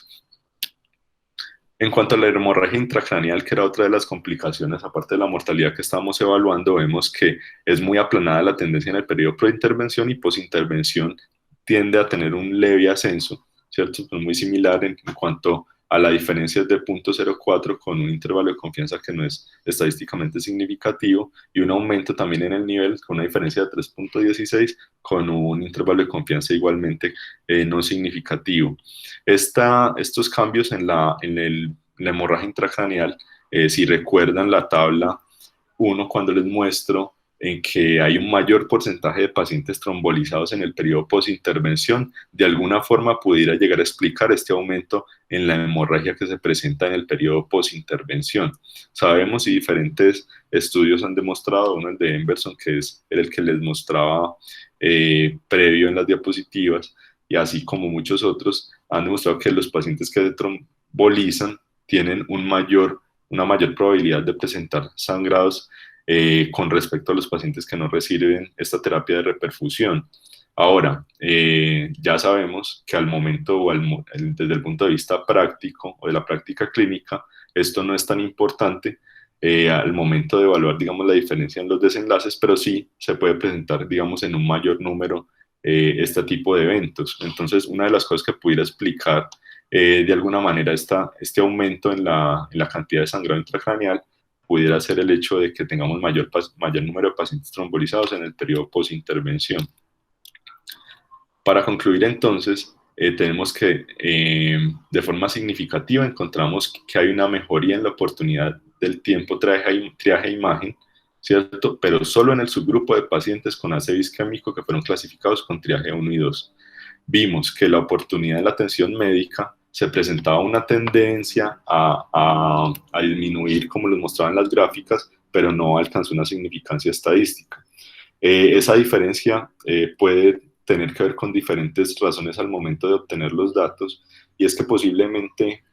En cuanto a la hemorragia intracraneal, que era otra de las complicaciones, aparte de la mortalidad que estamos evaluando, vemos que es muy aplanada la tendencia en el periodo prointervención y posintervención tiende a tener un leve ascenso, ¿cierto? Es muy similar en cuanto a la diferencia de 0.04 con un intervalo de confianza que no es estadísticamente significativo y un aumento también en el nivel con una diferencia de 3.16 con un intervalo de confianza igualmente no significativo. Estos cambios en la hemorragia intracraneal, si recuerdan la tabla 1 cuando les muestro en que hay un mayor porcentaje de pacientes trombolizados en el periodo posintervención, de alguna forma pudiera llegar a explicar este aumento en la hemorragia que se presenta en el periodo posintervención. Sabemos y diferentes estudios han demostrado, uno el de Emberson, que es el que les mostraba previo en las diapositivas, y así como muchos otros, han demostrado que los pacientes que se trombolizan tienen una mayor probabilidad de presentar sangrados con respecto a los pacientes que no reciben esta terapia de reperfusión. Ahora, ya sabemos que al momento o desde el punto de vista práctico o de la práctica clínica, esto no es tan importante al momento de evaluar, digamos, la diferencia en los desenlaces, pero sí se puede presentar, digamos, en un mayor número este tipo de eventos. Entonces, una de las cosas que pudiera explicar de alguna manera este aumento en la cantidad de sangrado intracraneal pudiera ser el hecho de que tengamos mayor número de pacientes trombolizados en el periodo posintervención. Para concluir entonces, tenemos que de forma significativa encontramos que hay una mejoría en la oportunidad del tiempo triaje-imagen, ¿cierto? Pero solo en el subgrupo de pacientes con ACE isquémico que fueron clasificados con triaje 1 y 2. Vimos que la oportunidad de la atención médica se presentaba una tendencia a disminuir, como les mostraban las gráficas, pero no alcanzó una significancia estadística. Esa diferencia puede tener que ver con diferentes razones al momento de obtener los datos, y es que posiblemente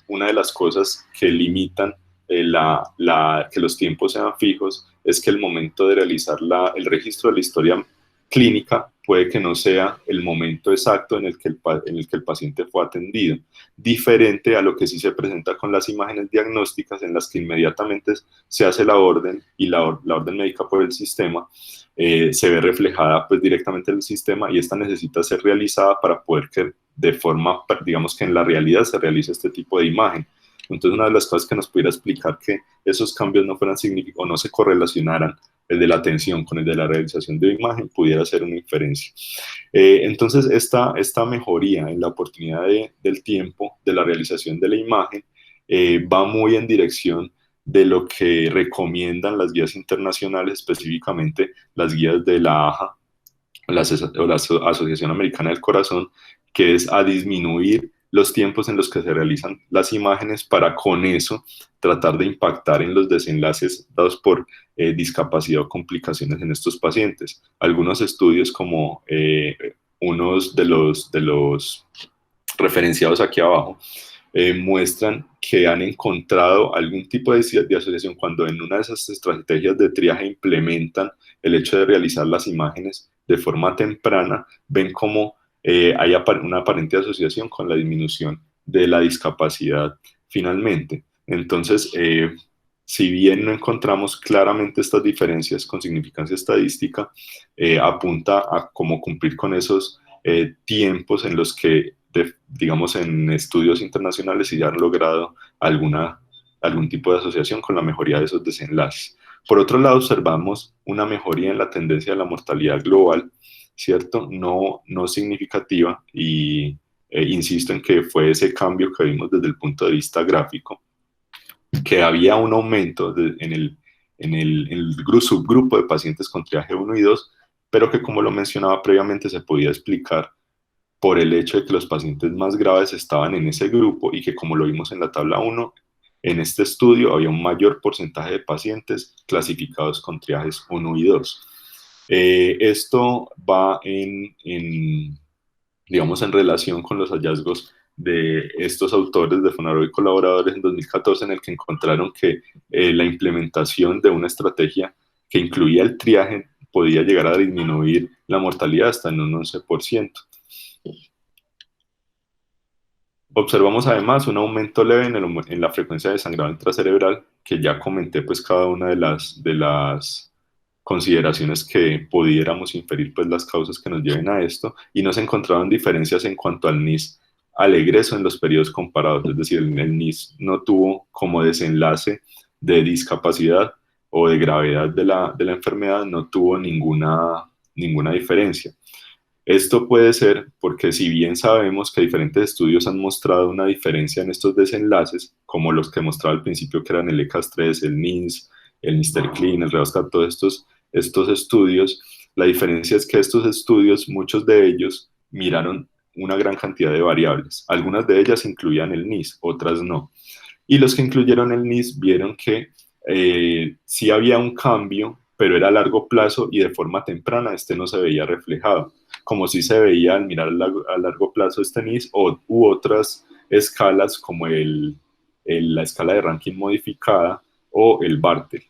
una de las cosas que limitan que los tiempos sean fijos es que el momento de realizar el registro de la historia clínica puede que no sea el momento exacto en el que el paciente fue atendido, diferente a lo que sí se presenta con las imágenes diagnósticas en las que inmediatamente se hace la orden y la orden médica por el sistema se ve reflejada pues directamente en el sistema, y esta necesita ser realizada para poder que de forma, digamos, que en la realidad se realice este tipo de imagen. Entonces, una de las cosas que nos pudiera explicar que esos cambios no fueran significativos o no se correlacionaran, el de la atención con el de la realización de imagen, pudiera ser una inferencia. Entonces, esta mejoría en la oportunidad del tiempo de la realización de la imagen va muy en dirección de lo que recomiendan las guías internacionales, específicamente las guías de la AHA, la Asociación Americana del Corazón, que es a disminuir los tiempos en los que se realizan las imágenes para con eso tratar de impactar en los desenlaces dados por discapacidad o complicaciones en estos pacientes. Algunos estudios, como unos de los referenciados aquí abajo, muestran que han encontrado algún tipo de asociación cuando en una de esas estrategias de triaje implementan el hecho de realizar las imágenes de forma temprana, ven cómo hay una aparente asociación con la disminución de la discapacidad finalmente. Entonces, si bien no encontramos claramente estas diferencias con significancia estadística, apunta a cómo cumplir con esos tiempos en los que, digamos, en estudios internacionales sí ya han logrado algún tipo de asociación con la mejoría de esos desenlaces. Por otro lado, observamos una mejoría en la tendencia de la mortalidad global, ¿cierto? No significativa y insisto en que fue ese cambio que vimos desde el punto de vista gráfico, que había un aumento en el subgrupo de pacientes con triaje 1 y 2, pero que como lo mencionaba previamente se podía explicar por el hecho de que los pacientes más graves estaban en ese grupo y que como lo vimos en la tabla 1, en este estudio había un mayor porcentaje de pacientes clasificados con triajes 1 y 2. Esto va digamos, en relación con los hallazgos de estos autores de Fonaroy y colaboradores en 2014, en el que encontraron que la implementación de una estrategia que incluía el triaje podía llegar a disminuir la mortalidad hasta en un 11%. Observamos además un aumento leve en la frecuencia de sangrado intracerebral, que ya comenté pues cada una de las consideraciones que pudiéramos inferir pues las causas que nos lleven a esto, y no se encontraron diferencias en cuanto al NIS al egreso en los periodos comparados, es decir, el NIS no tuvo como desenlace de discapacidad o de gravedad de la enfermedad, no tuvo ninguna diferencia. Esto puede ser porque si bien sabemos que diferentes estudios han mostrado una diferencia en estos desenlaces, como los que mostraba al principio que eran el ECAS-3, el NINS, el Mr. Clean, el REVASCAT, todos estos estudios, la diferencia es que estos estudios, muchos de ellos, miraron una gran cantidad de variables. Algunas de ellas incluían el NIS, otras no. Y los que incluyeron el NIS vieron que sí había un cambio, pero era a largo plazo y de forma temprana este no se veía reflejado, como sí se veía al mirar a largo plazo este NIS u otras escalas como la escala de ranking modificada o el Bartel.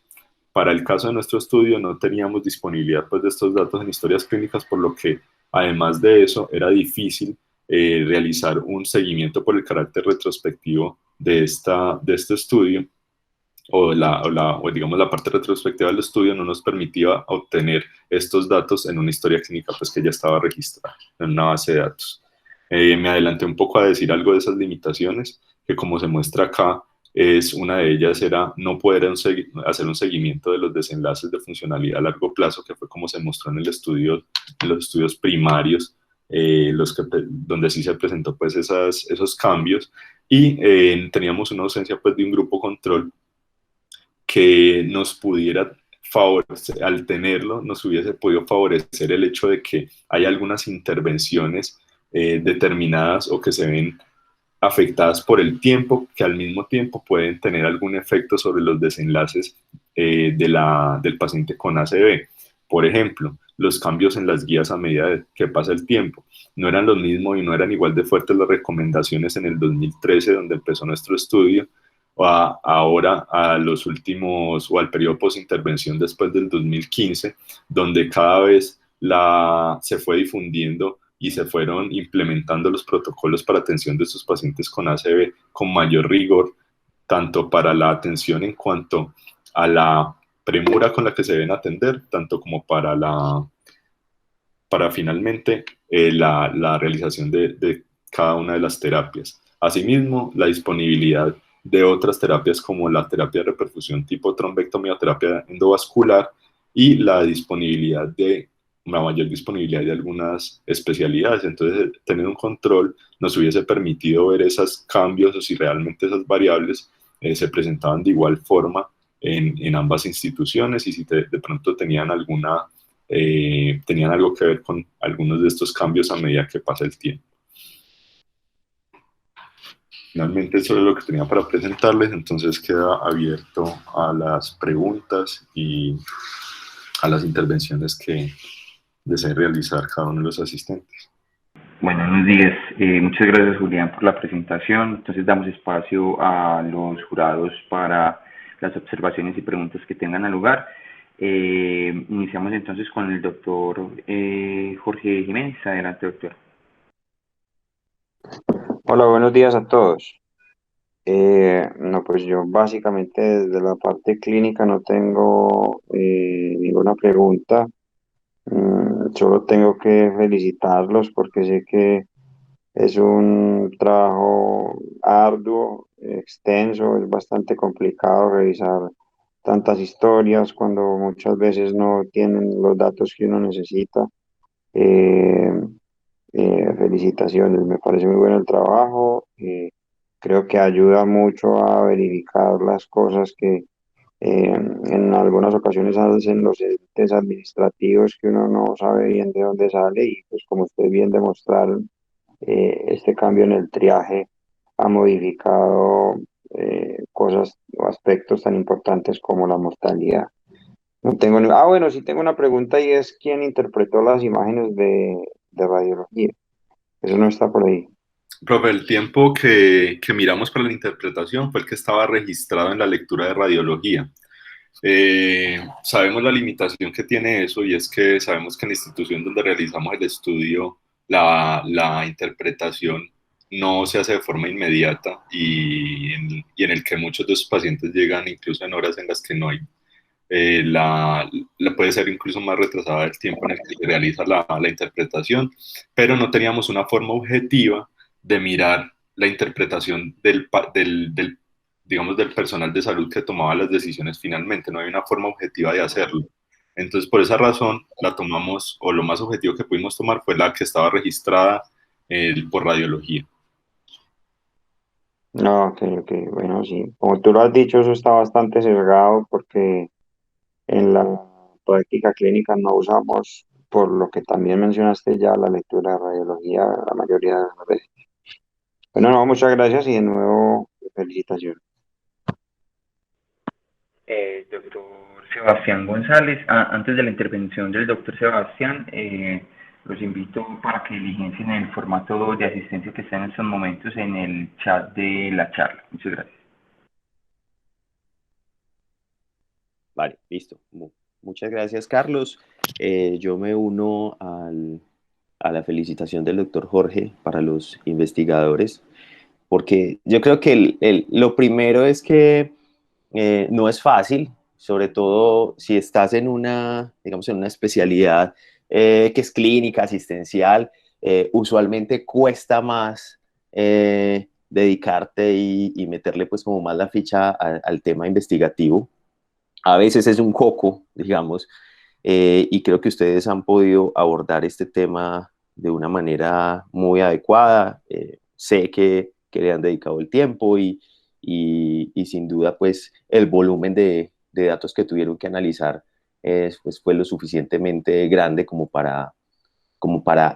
Para el caso de nuestro estudio no teníamos disponibilidad pues, de estos datos en historias clínicas, por lo que además de eso era difícil realizar un seguimiento por el carácter retrospectivo de este estudio, o digamos la parte retrospectiva del estudio no nos permitía obtener estos datos en una historia clínica pues que ya estaba registrada en una base de datos. Me adelanté un poco a decir algo de esas limitaciones, que como se muestra acá, una de ellas era no poder hacer un seguimiento de los desenlaces de funcionalidad a largo plazo, que fue como se mostró en en los estudios primarios, donde sí se presentó pues esos cambios, y teníamos una ausencia pues de un grupo control que nos pudiera favorecer, al tenerlo, nos hubiese podido favorecer el hecho de que hay algunas intervenciones determinadas o que se ven afectadas por el tiempo, que al mismo tiempo pueden tener algún efecto sobre los desenlaces del paciente con ACV. Por ejemplo, los cambios en las guías a medida que pasa el tiempo. No eran los mismos y no eran igual de fuertes las recomendaciones en el 2013, donde empezó nuestro estudio, ahora a los últimos o al periodo post-intervención después del 2015, donde cada vez se fue difundiendo y se fueron implementando los protocolos para atención de estos pacientes con ACV con mayor rigor, tanto para la atención en cuanto a la premura con la que se deben atender, tanto como para finalmente la realización de cada una de las terapias. Asimismo, la disponibilidad de otras terapias como la terapia de reperfusión tipo trombectomía o terapia endovascular y la mayor disponibilidad de algunas especialidades. Entonces, tener un control nos hubiese permitido ver esos cambios o si realmente esas variables se presentaban de igual forma en ambas instituciones y si de pronto tenían algo que ver con algunos de estos cambios a medida que pasa el tiempo. Finalmente eso es lo que tenía para presentarles, entonces queda abierto a las preguntas y a las intervenciones que deseen realizar cada uno de los asistentes. Buenos días, muchas gracias Julián por la presentación. Entonces damos espacio a los jurados para las observaciones y preguntas que tengan lugar. Iniciamos entonces con el doctor Jorge Jiménez. Adelante, doctor. Hola, buenos días a todos. No, pues yo básicamente desde la parte clínica no tengo ninguna pregunta. Solo tengo que felicitarlos porque sé que es un trabajo arduo, extenso, es bastante complicado revisar tantas historias cuando muchas veces no tienen los datos que uno necesita. Eh, Felicitaciones, me parece muy bueno el trabajo. Creo que ayuda mucho a verificar las cosas que en algunas ocasiones hacen los entes administrativos que uno no sabe bien de dónde sale y pues como ustedes bien demostraron, este cambio en el triaje ha modificado cosas o aspectos tan importantes como la mortalidad. No tengo bueno, sí tengo una pregunta y es quién interpretó las imágenes de radiología. Eso no está por ahí. Profe, el tiempo que miramos para la interpretación fue el que estaba registrado en la lectura de radiología. Sabemos la limitación que tiene eso y es que sabemos que en la institución donde realizamos el estudio, la interpretación no se hace de forma inmediata y en el que muchos de los pacientes llegan incluso en horas en las que no hay. Puede ser incluso más retrasada el tiempo en el que se realiza la interpretación, pero no teníamos una forma objetiva de mirar la interpretación digamos, del personal de salud que tomaba las decisiones finalmente. No hay una forma objetiva de hacerlo. Entonces, por esa razón, la tomamos, o lo más objetivo que pudimos tomar fue la que estaba registrada por radiología. No, ok, bueno, sí. Como tú lo has dicho, eso está bastante sesgado porque en la práctica clínica no usamos, por lo que también mencionaste ya, la lectura de radiología la mayoría de las veces. Bueno, no, muchas gracias y de nuevo felicitaciones. Doctor Sebastián González, antes de la intervención del doctor Sebastián, los invito para que diligencien el formato de asistencia que está en estos momentos en el chat de la charla. Muchas gracias. Vale, listo. Muchas gracias, Carlos. Yo me uno a la felicitación del doctor Jorge para los investigadores, porque yo creo que lo primero es que no es fácil, sobre todo si estás en una, digamos, en una especialidad que es clínica, asistencial, usualmente cuesta más dedicarte y meterle pues como más la ficha al tema investigativo. A veces es un coco, digamos, y creo que ustedes han podido abordar este tema de una manera muy adecuada. Sé que le han dedicado el tiempo y sin duda pues el volumen de datos que tuvieron que analizar pues, fue lo suficientemente grande como para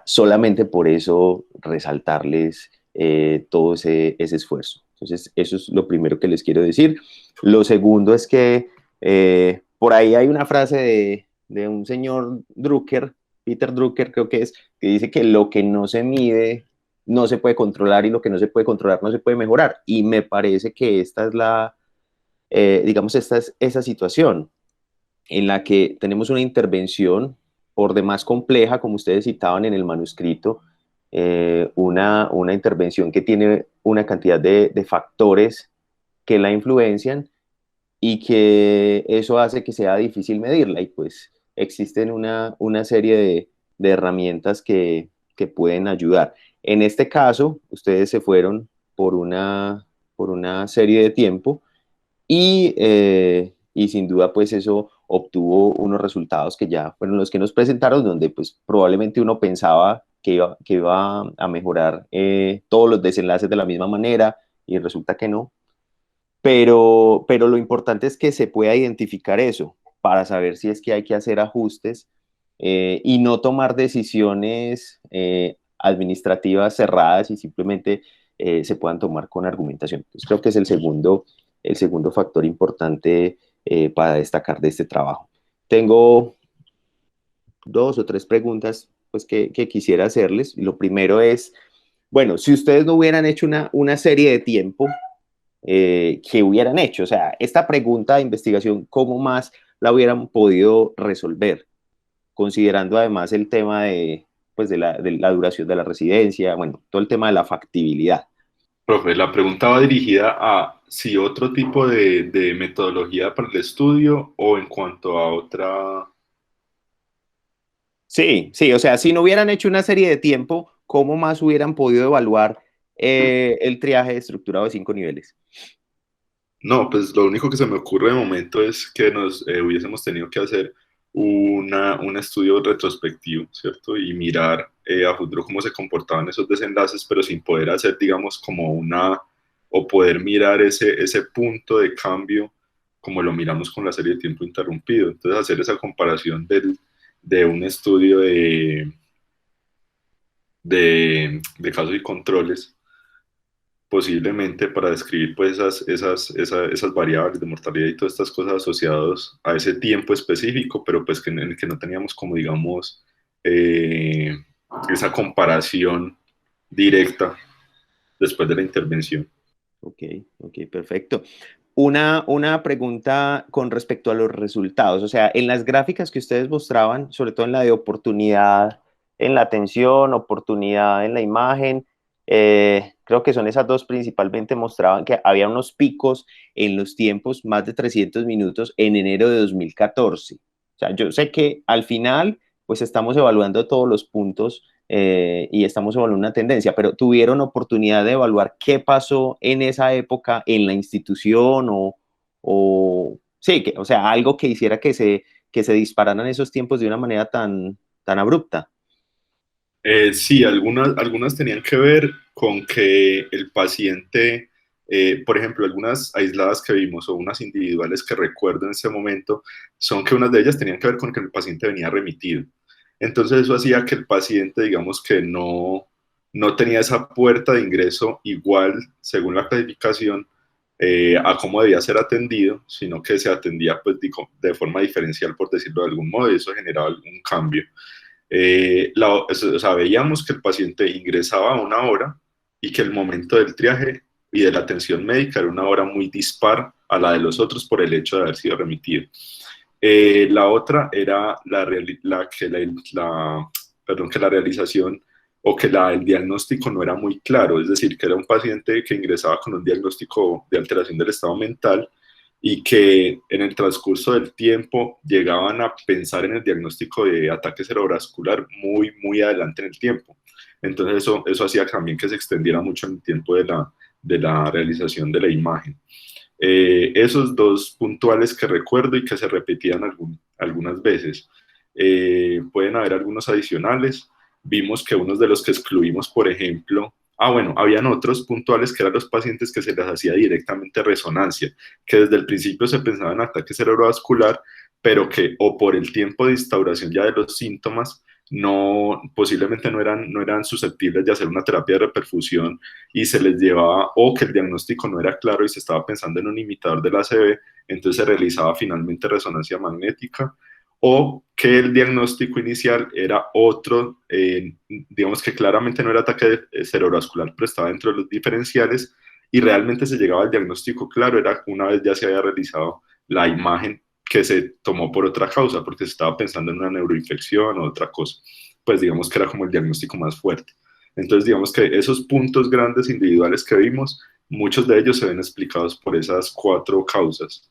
solamente por eso resaltarles todo ese esfuerzo. Entonces, eso es lo primero que les quiero decir. Lo segundo es que por ahí hay una frase de un señor Drucker, Peter Drucker creo que es, que dice que lo que no se mide no se puede controlar y lo que no se puede controlar no se puede mejorar. Y me parece que esta es digamos, esta es esa situación en la que tenemos una intervención por demás compleja, como ustedes citaban en el manuscrito, una intervención que tiene una cantidad de factores que la influencian y que eso hace que sea difícil medirla. Y pues existen una serie de herramientas que pueden ayudar. En este caso, ustedes se fueron por una serie de tiempo y sin duda pues eso obtuvo unos resultados que ya fueron los que nos presentaron, donde pues probablemente uno pensaba que iba a mejorar todos los desenlaces de la misma manera y resulta que no. Pero lo importante es que se pueda identificar eso para saber si es que hay que hacer ajustes y no tomar decisiones administrativas cerradas y simplemente se puedan tomar con argumentación. Entonces creo que es el segundo factor importante para destacar de este trabajo. Tengo dos o tres preguntas pues, que quisiera hacerles. Lo primero es, bueno, si ustedes no hubieran hecho una serie de tiempo, ¿qué hubieran hecho? O sea, esta pregunta de investigación, ¿cómo más la hubieran podido resolver? Considerando además el tema pues de la duración de la residencia, bueno, todo el tema de la factibilidad. Profe, la pregunta va dirigida a si otro tipo de metodología para el estudio o en cuanto a otra. Sí, sí, o sea, si no hubieran hecho una serie de tiempo, ¿cómo más hubieran podido evaluar el triaje estructurado de 5 niveles? No, pues lo único que se me ocurre de momento es que nos hubiésemos tenido que hacer un estudio retrospectivo, ¿cierto? Y mirar a futuro cómo se comportaban esos desenlaces, pero sin poder hacer, digamos, como o poder mirar ese punto de cambio como lo miramos con la serie de tiempo interrumpido. Entonces, hacer esa comparación de un estudio de casos y controles posiblemente para describir pues esas variables de mortalidad y todas estas cosas asociadas a ese tiempo específico, pero pues en el que no teníamos como digamos eh, esa comparación directa después de la intervención. Ok, ok, perfecto. Una pregunta con respecto a los resultados, o sea, en las gráficas que ustedes mostraban, sobre todo en la de oportunidad en la atención, oportunidad en la imagen, creo que son esas dos principalmente, mostraban que había unos picos en los tiempos, más de 300 minutos en enero de 2014. O sea, yo sé que al final, pues estamos evaluando todos los puntos y estamos evaluando una tendencia, pero ¿tuvieron oportunidad de evaluar qué pasó en esa época en la institución o sí, o sea, algo que hiciera que se dispararan esos tiempos de una manera tan abrupta? Sí, algunas tenían que ver con que el paciente, por ejemplo, algunas aisladas que vimos o unas individuales que recuerdo en ese momento, son que unas de ellas tenían que ver con que el paciente venía remitido. Entonces eso hacía que el paciente, digamos que no tenía esa puerta de ingreso igual, según la clasificación, a cómo debía ser atendido, sino que se atendía pues, de forma diferencial, por decirlo de algún modo, y eso generaba algún cambio. O sea, veíamos que el paciente ingresaba a una hora y que el momento del triaje y de la atención médica era una hora muy dispar a la de los otros por el hecho de haber sido remitido. La otra era perdón, que la realización o que el diagnóstico no era muy claro, es decir, que era un paciente que ingresaba con un diagnóstico de alteración del estado mental y que en el transcurso del tiempo llegaban a pensar en el diagnóstico de ataque cerebrovascular muy, muy adelante en el tiempo. Entonces eso hacía también que se extendiera mucho en el tiempo de la realización de la imagen. Esos dos puntuales que recuerdo y que se repetían algunas veces. Pueden haber algunos adicionales. Vimos que unos de los que excluimos, por ejemplo, bueno, habían otros puntuales que eran los pacientes que se les hacía directamente resonancia, que desde el principio se pensaba en ataque cerebrovascular, pero que o por el tiempo de instauración ya de los síntomas, posiblemente no eran susceptibles de hacer una terapia de reperfusión y se les llevaba, o que el diagnóstico no era claro y se estaba pensando en un imitador del ACV, entonces se realizaba finalmente resonancia magnética, o que el diagnóstico inicial era otro, digamos que claramente no era ataque cerebrovascular, pero estaba dentro de los diferenciales, y realmente se llegaba al diagnóstico claro, era una vez ya se había realizado la imagen que se tomó por otra causa, porque se estaba pensando en una neuroinfección o otra cosa. Pues digamos que era como el diagnóstico más fuerte. Entonces, digamos que esos puntos grandes individuales que vimos, muchos de ellos se ven explicados por esas 4 causas.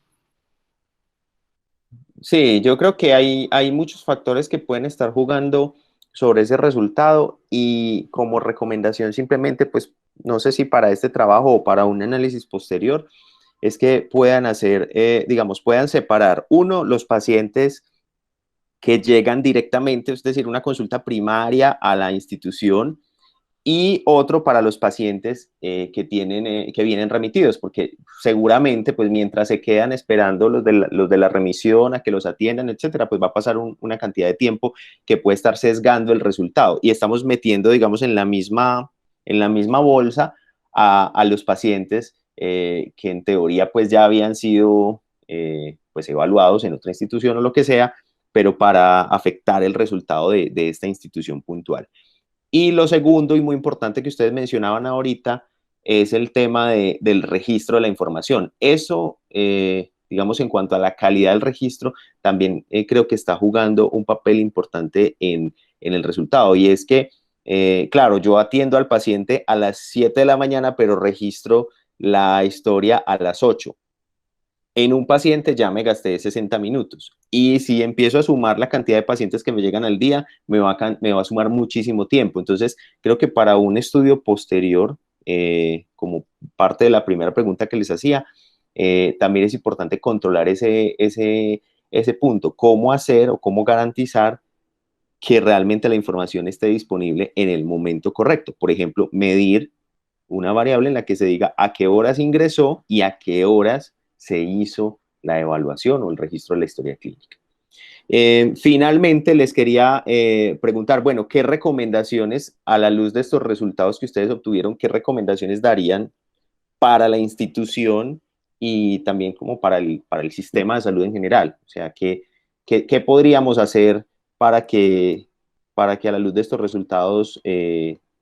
Sí, yo creo que hay muchos factores que pueden estar jugando sobre ese resultado y como recomendación simplemente, pues no sé si para este trabajo o para un análisis posterior, es que puedan hacer, digamos, puedan separar, uno, los pacientes que llegan directamente, es decir, una consulta primaria a la institución, y otro para los pacientes que vienen remitidos, porque seguramente, pues mientras se quedan esperando los de la remisión a que los atiendan, etcétera, pues va a pasar una cantidad de tiempo que puede estar sesgando el resultado. Y estamos metiendo, digamos, en la misma bolsa a los pacientes que en teoría, pues ya habían sido pues evaluados en otra institución o lo que sea, pero para afectar el resultado de esta institución puntual. Y lo segundo y muy importante que ustedes mencionaban ahorita es el tema del registro de la información. Eso, digamos, en cuanto a la calidad del registro, también creo que está jugando un papel importante en el resultado. Y es que Claro, yo atiendo al paciente a las 7 de la mañana, pero registro la historia a las 8. En un paciente ya me gasté 60 minutos. Y si empiezo a sumar la cantidad de pacientes que me llegan al día, me va a sumar muchísimo tiempo. Entonces, creo que para un estudio posterior, como parte de la primera pregunta que les hacía, también es importante controlar ese punto. ¿Cómo hacer o cómo garantizar que realmente la información esté disponible en el momento correcto? Por ejemplo, medir una variable en la que se diga a qué horas ingresó y a qué horas se hizo la evaluación o el registro de la historia clínica. Finalmente, les quería preguntar, bueno, ¿qué recomendaciones a la luz de estos resultados que ustedes obtuvieron, qué recomendaciones darían para la institución y también como para el sistema de salud en general? O sea, ¿qué podríamos hacer para que a la luz de estos resultados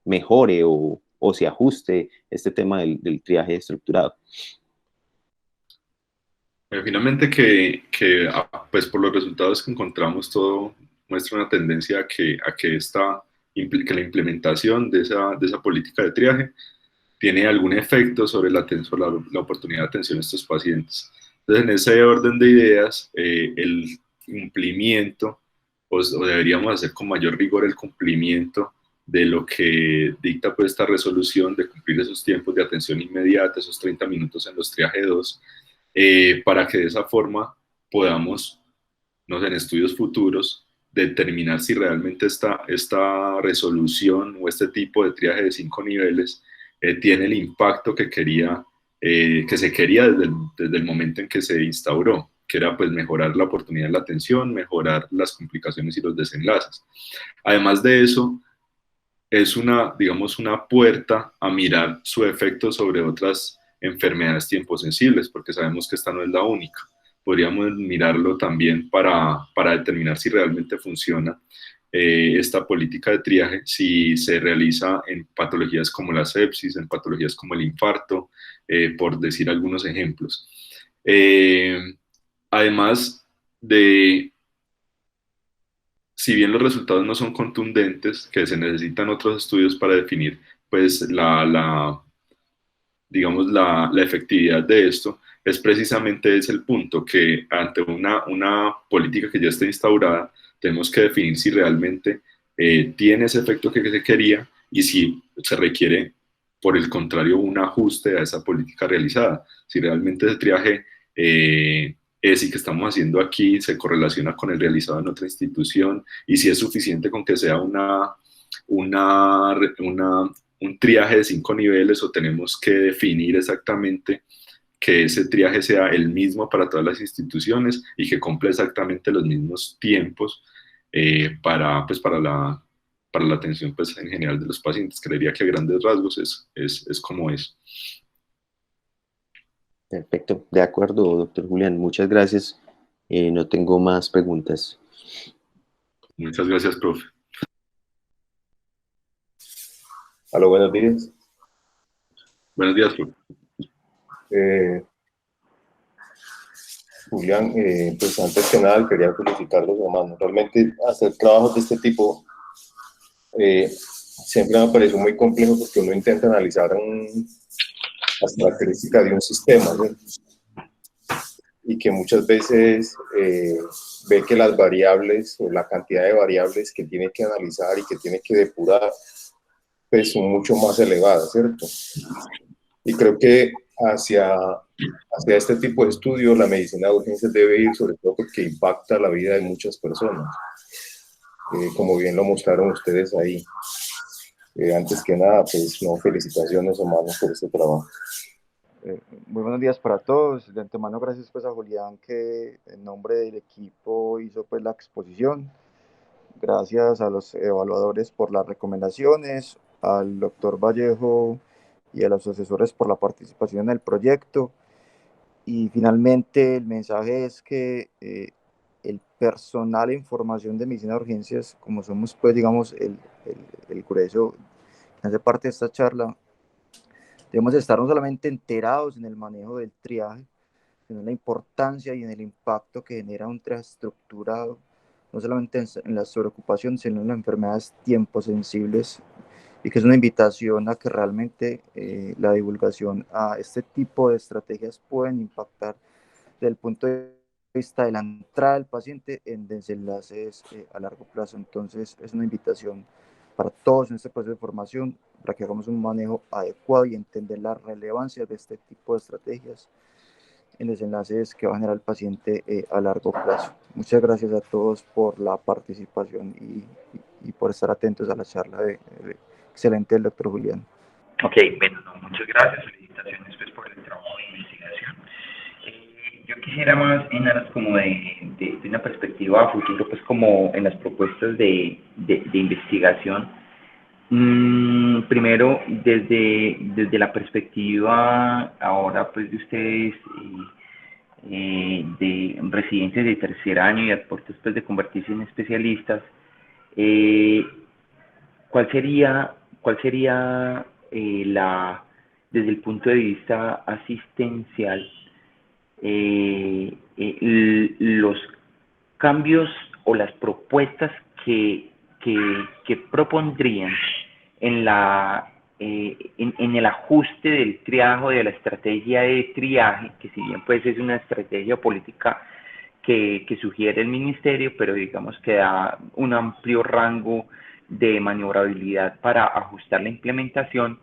mejore o se ajuste este tema del triaje estructurado? Finalmente pues por los resultados que encontramos, todo muestra una tendencia que la implementación de esa política de triaje tiene algún efecto sobre la oportunidad de atención a estos pacientes. Entonces, en ese orden de ideas, el cumplimiento, o deberíamos hacer con mayor rigor el cumplimiento de lo que dicta pues esta resolución, de cumplir esos tiempos de atención inmediata, esos 30 minutos en los triaje 2, para que de esa forma podamos, no sé, en estudios futuros, determinar si realmente esta resolución o este tipo de triaje de 5 niveles tiene el impacto que se quería desde el momento en que se instauró, que era pues mejorar la oportunidad de la atención, mejorar las complicaciones y los desenlaces. Además de eso, es digamos, una puerta a mirar su efecto sobre otras enfermedades tiemposensibles, porque sabemos que esta no es la única. Podríamos mirarlo también para determinar si realmente funciona esta política de triaje, si se realiza en patologías como la sepsis, en patologías como el infarto, por decir algunos ejemplos. Además de, si bien los resultados no son contundentes, que se necesitan otros estudios para definir pues digamos, la efectividad de esto, es precisamente ese el punto, que ante una política que ya está instaurada, tenemos que definir si realmente tiene ese efecto que se quería y si se requiere, por el contrario, un ajuste a esa política realizada. Si realmente ese triaje ESI que estamos haciendo aquí se correlaciona con el realizado en otra institución y si es suficiente con que sea un triaje de 5 niveles o tenemos que definir exactamente que ese triaje sea el mismo para todas las instituciones y que cumpla exactamente los mismos tiempos pues para la atención pues, en general de los pacientes. Creería que a grandes rasgos es como es. Perfecto, de acuerdo, doctor Julián. Muchas gracias. No tengo más preguntas. Muchas gracias, profe. Aló, buenos días. Buenos días, profe. Julián, pues antes que nada quería felicitarlos, hermano. Realmente hacer trabajos de este tipo siempre me pareció muy complejo porque uno intenta analizar las características de un sistema, ¿sí? Y que muchas veces ve que las variables o la cantidad de variables que tiene que analizar y que tiene que depurar pues son mucho más elevadas, ¿cierto? Y creo que hacia este tipo de estudios la medicina de urgencias debe ir, sobre todo porque impacta la vida de muchas personas, como bien lo mostraron ustedes ahí. Antes que nada, pues no, felicitaciones, hermanos, por este trabajo. Muy buenos días para todos. De antemano, gracias pues a Julián que en nombre del equipo hizo pues la exposición. Gracias a los evaluadores por las recomendaciones, al doctor Vallejo y a los asesores por la participación en el proyecto. Y finalmente el mensaje es que el personal e información de medicina de urgencias, como somos pues digamos el grueso que hace parte de esta charla, debemos estar no solamente enterados en el manejo del triaje, sino en la importancia y en el impacto que genera un triaje estructurado, no solamente en la sobreocupación, sino en las enfermedades tiemposensibles, y que es una invitación a que realmente la divulgación a este tipo de estrategias pueden impactar desde el punto de vista de la entrada del paciente en desenlaces a largo plazo. Entonces es una invitación para todos en este proceso de formación para que hagamos un manejo adecuado y entender la relevancia de este tipo de estrategias en desenlaces que va a generar el paciente a largo plazo. Muchas gracias a todos por la participación y por estar atentos a la charla excelente del doctor Julián. Ok, bueno, no, muchas gracias, felicitaciones pues, por el trabajo de investigación. Yo quisiera más en aras como de una perspectiva a futuro, pues como en las propuestas de investigación. Primero, desde la perspectiva ahora pues de ustedes de residentes de tercer año y aportes pues de convertirse en especialistas, ¿cuál sería desde el punto de vista asistencial, los cambios o las propuestas que propondrían en el ajuste del triaje o de la estrategia de triaje, que si bien pues es una estrategia política que sugiere el ministerio, pero digamos que da un amplio rango de maniobrabilidad para ajustar la implementación,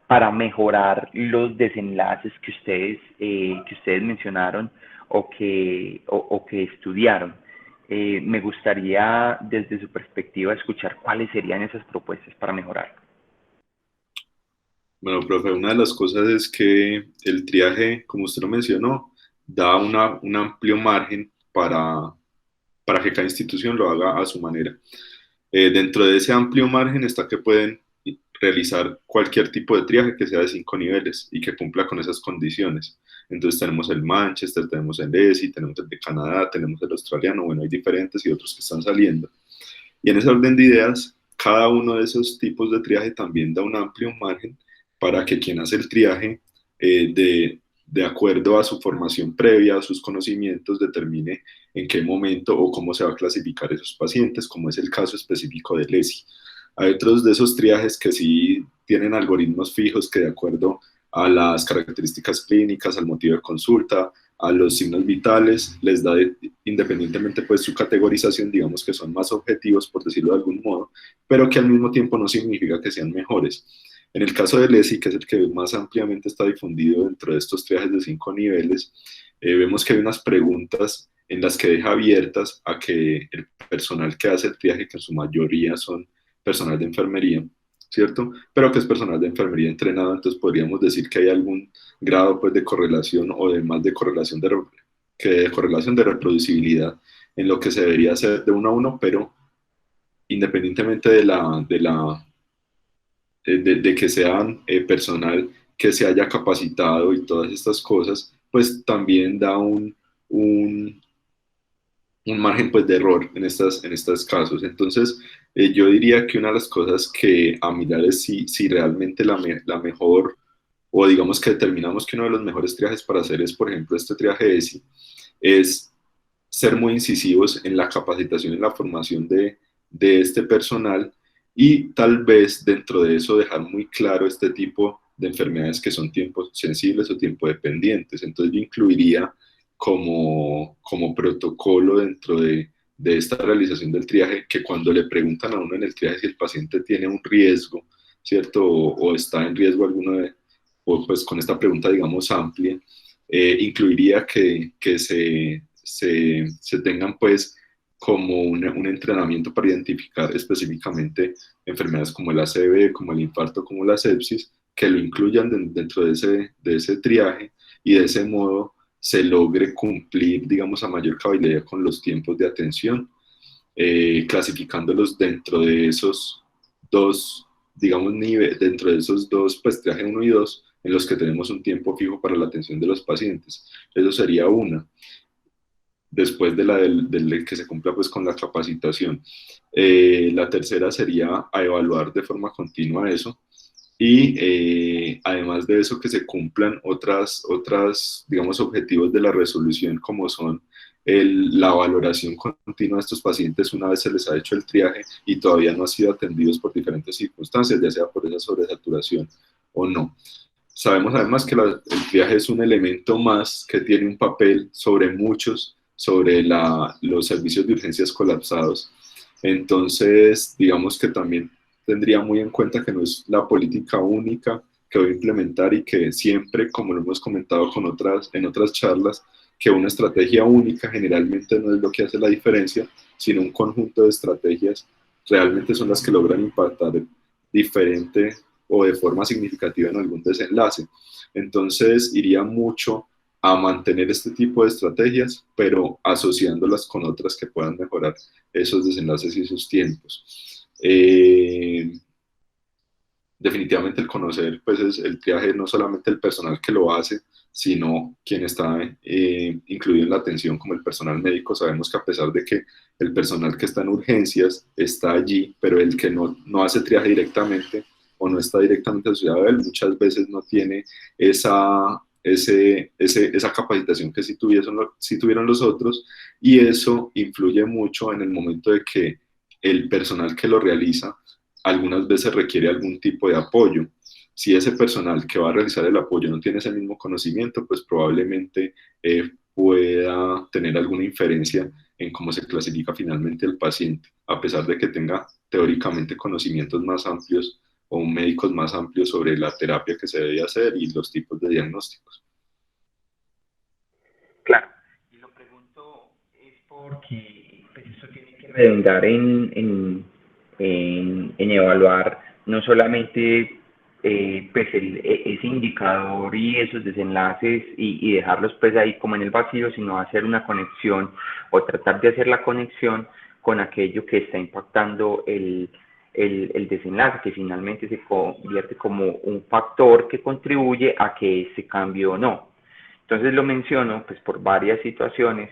para mejorar los desenlaces que ustedes mencionaron o que estudiaron. Me gustaría, desde su perspectiva, escuchar cuáles serían esas propuestas para mejorar. Bueno, profe, una de las cosas es que el triaje, como usted lo mencionó, da un amplio margen para que cada institución lo haga a su manera. Dentro de ese amplio margen está que pueden realizar cualquier tipo de triaje que sea de 5 niveles y que cumpla con esas condiciones. Entonces tenemos el Manchester, tenemos el ESI, tenemos el de Canadá, tenemos el australiano, bueno, hay diferentes y otros que están saliendo. Y en ese orden de ideas, cada uno de esos tipos de triaje también da un amplio margen para que quien hace el triaje, de acuerdo a su formación previa, a sus conocimientos, determine en qué momento o cómo se va a clasificar esos pacientes, como es el caso específico del ESI. Hay otros de esos triajes que sí tienen algoritmos fijos que de acuerdo a las características clínicas, al motivo de consulta, a los signos vitales, les da independientemente pues su categorización, digamos que son más objetivos por decirlo de algún modo, pero que al mismo tiempo no significa que sean mejores. En el caso del ESI, que es el que más ampliamente está difundido dentro de estos triajes de 5 niveles, vemos que hay unas preguntas en las que deja abiertas a que el personal que hace el triaje, que en su mayoría son personal de enfermería, ¿cierto? Pero que es personal de enfermería entrenado, entonces podríamos decir que hay algún grado pues, de correlación o de más de correlación de reproducibilidad en lo que se debería hacer de uno a uno, pero independientemente de que sean personal que se haya capacitado y todas estas cosas, pues también da un margen pues, de error en estos casos. Entonces, yo diría que una de las cosas que a mirar es si realmente la mejor, o digamos que determinamos que uno de los mejores triajes para hacer es, por ejemplo, este triaje ESI, es ser muy incisivos en la capacitación y la formación de este personal y tal vez dentro de eso dejar muy claro este tipo de enfermedades que son tiempo sensibles o tiempo dependientes. Entonces yo incluiría como protocolo dentro de esta realización del triaje, que cuando le preguntan a uno en el triaje si el paciente tiene un riesgo, ¿cierto? O está en riesgo o pues con esta pregunta, digamos, amplia, incluiría que se tengan pues como un entrenamiento para identificar específicamente enfermedades como el ACV, como el infarto, como la sepsis, que lo incluyan dentro de ese triaje y de ese modo se logre cumplir, digamos, a mayor cabalidad con los tiempos de atención, clasificándolos dentro de esos dos, digamos, dentro de esos dos, pues triaje 1 y 2, en los que tenemos un tiempo fijo para la atención de los pacientes. Eso sería una. Después de del que se cumpla pues con la capacitación. La tercera sería a evaluar de forma continua eso y además de eso que se cumplan otras digamos objetivos de la resolución como son la valoración continua de estos pacientes una vez se les ha hecho el triaje y todavía no han sido atendidos por diferentes circunstancias, ya sea por esa sobresaturación o no. Sabemos además que el triaje es un elemento más que tiene un papel sobre muchos, sobre los servicios de urgencias colapsados. Entonces, digamos que también tendría muy en cuenta que no es la política única que voy a implementar y que siempre, como lo hemos comentado en otras charlas, que una estrategia única generalmente no es lo que hace la diferencia, sino un conjunto de estrategias realmente son las que logran impactar diferente o de forma significativa en algún desenlace. Entonces iría mucho a mantener este tipo de estrategias, pero asociándolas con otras que puedan mejorar esos desenlaces y esos tiempos. Definitivamente el conocer, pues es el triaje, no solamente el personal que lo hace, sino quien está incluido en la atención como el personal médico. Sabemos que a pesar de que el personal que está en urgencias está allí, pero el que no hace triaje directamente o no está directamente asociado a él, muchas veces no tiene esa capacitación que sí tuvieron los otros, y eso influye mucho en el momento de que el personal que lo realiza algunas veces requiere algún tipo de apoyo. Si ese personal que va a realizar el apoyo no tiene ese mismo conocimiento, pues probablemente pueda tener alguna inferencia en cómo se clasifica finalmente el paciente, a pesar de que tenga teóricamente conocimientos más amplios o médicos más amplios sobre la terapia que se debe hacer y los tipos de diagnósticos. Claro, y lo pregunto es porque pues, esto tiene que redundar en evaluar no solamente pues ese indicador y esos desenlaces y dejarlos pues ahí como en el vacío, sino hacer una conexión o tratar de hacer la conexión con aquello que está impactando el desenlace, que finalmente se convierte como un factor que contribuye a que ese cambio o no. Entonces lo menciono pues por varias situaciones,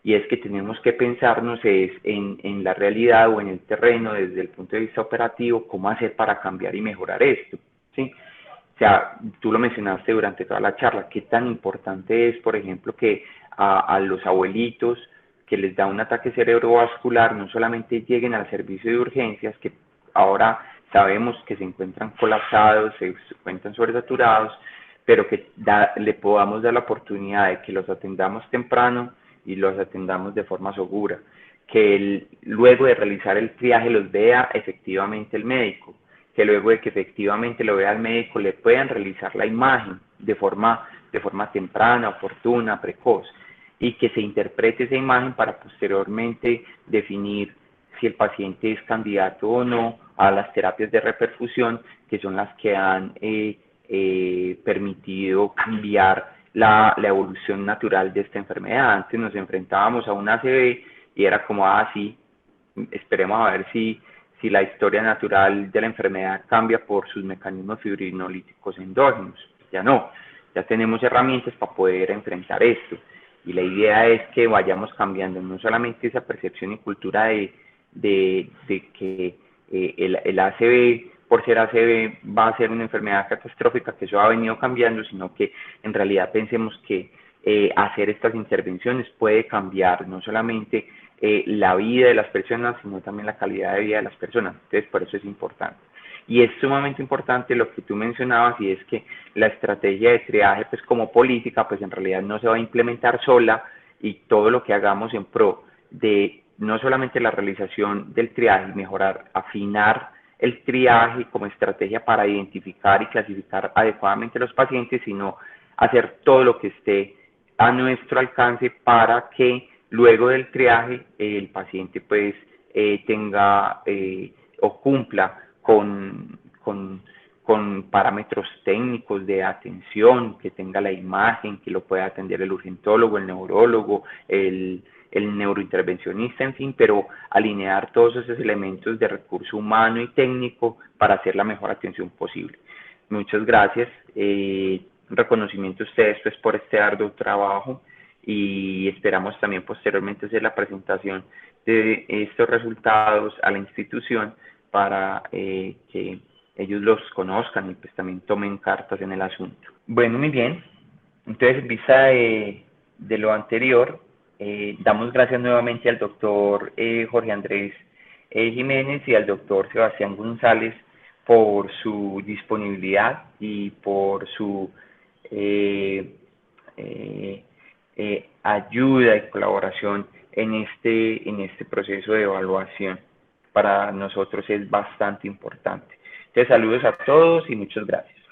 y es que tenemos que pensarnos en la realidad o en el terreno desde el punto de vista operativo, cómo hacer para cambiar y mejorar esto, ¿sí? O sea, tú lo mencionaste durante toda la charla, qué tan importante es, por ejemplo, que a los abuelitos que les da un ataque cerebrovascular no solamente lleguen al servicio de urgencias, que ahora sabemos que se encuentran colapsados, se encuentran sobresaturados, pero que le podamos dar la oportunidad de que los atendamos temprano y los atendamos de forma segura, que luego de realizar el triaje los vea efectivamente el médico, que luego de que efectivamente lo vea el médico le puedan realizar la imagen de forma temprana, oportuna, precoz, y que se interprete esa imagen para posteriormente definir si el paciente es candidato o no a las terapias de reperfusión, que son las que han permitido cambiar la evolución natural de esta enfermedad. Antes nos enfrentábamos a un ACV y era como, sí, esperemos a ver si la historia natural de la enfermedad cambia por sus mecanismos fibrinolíticos endógenos. Ya no, ya tenemos herramientas para poder enfrentar esto. Y la idea es que vayamos cambiando no solamente esa percepción y cultura de que el ACV, por ser ACV, va a ser una enfermedad catastrófica, que eso ha venido cambiando, sino que en realidad pensemos que hacer estas intervenciones puede cambiar no solamente la vida de las personas, sino también la calidad de vida de las personas. Entonces, por eso es importante. Y es sumamente importante lo que tú mencionabas, y es que la estrategia de triaje, pues como política, pues en realidad no se va a implementar sola, y todo lo que hagamos en pro de no solamente la realización del triaje, mejorar, afinar el triaje como estrategia para identificar y clasificar adecuadamente a los pacientes, sino hacer todo lo que esté a nuestro alcance para que luego del triaje el paciente pues tenga o cumpla con parámetros técnicos de atención, que tenga la imagen, que lo pueda atender el urgentólogo, el neurólogo, el neurointervencionista, en fin, pero alinear todos esos elementos de recurso humano y técnico para hacer la mejor atención posible. Muchas gracias. Reconocimiento a ustedes pues, por este arduo trabajo, y esperamos también posteriormente hacer la presentación de estos resultados a la institución para que ellos los conozcan y pues también tomen cartas en el asunto. Bueno, muy bien. Entonces, en vista de lo anterior, Damos gracias nuevamente al doctor Jorge Andrés Jiménez y al doctor Sebastián González por su disponibilidad y por su ayuda y colaboración en este proceso de evaluación. Para nosotros es bastante importante. Entonces, saludos a todos y muchas gracias.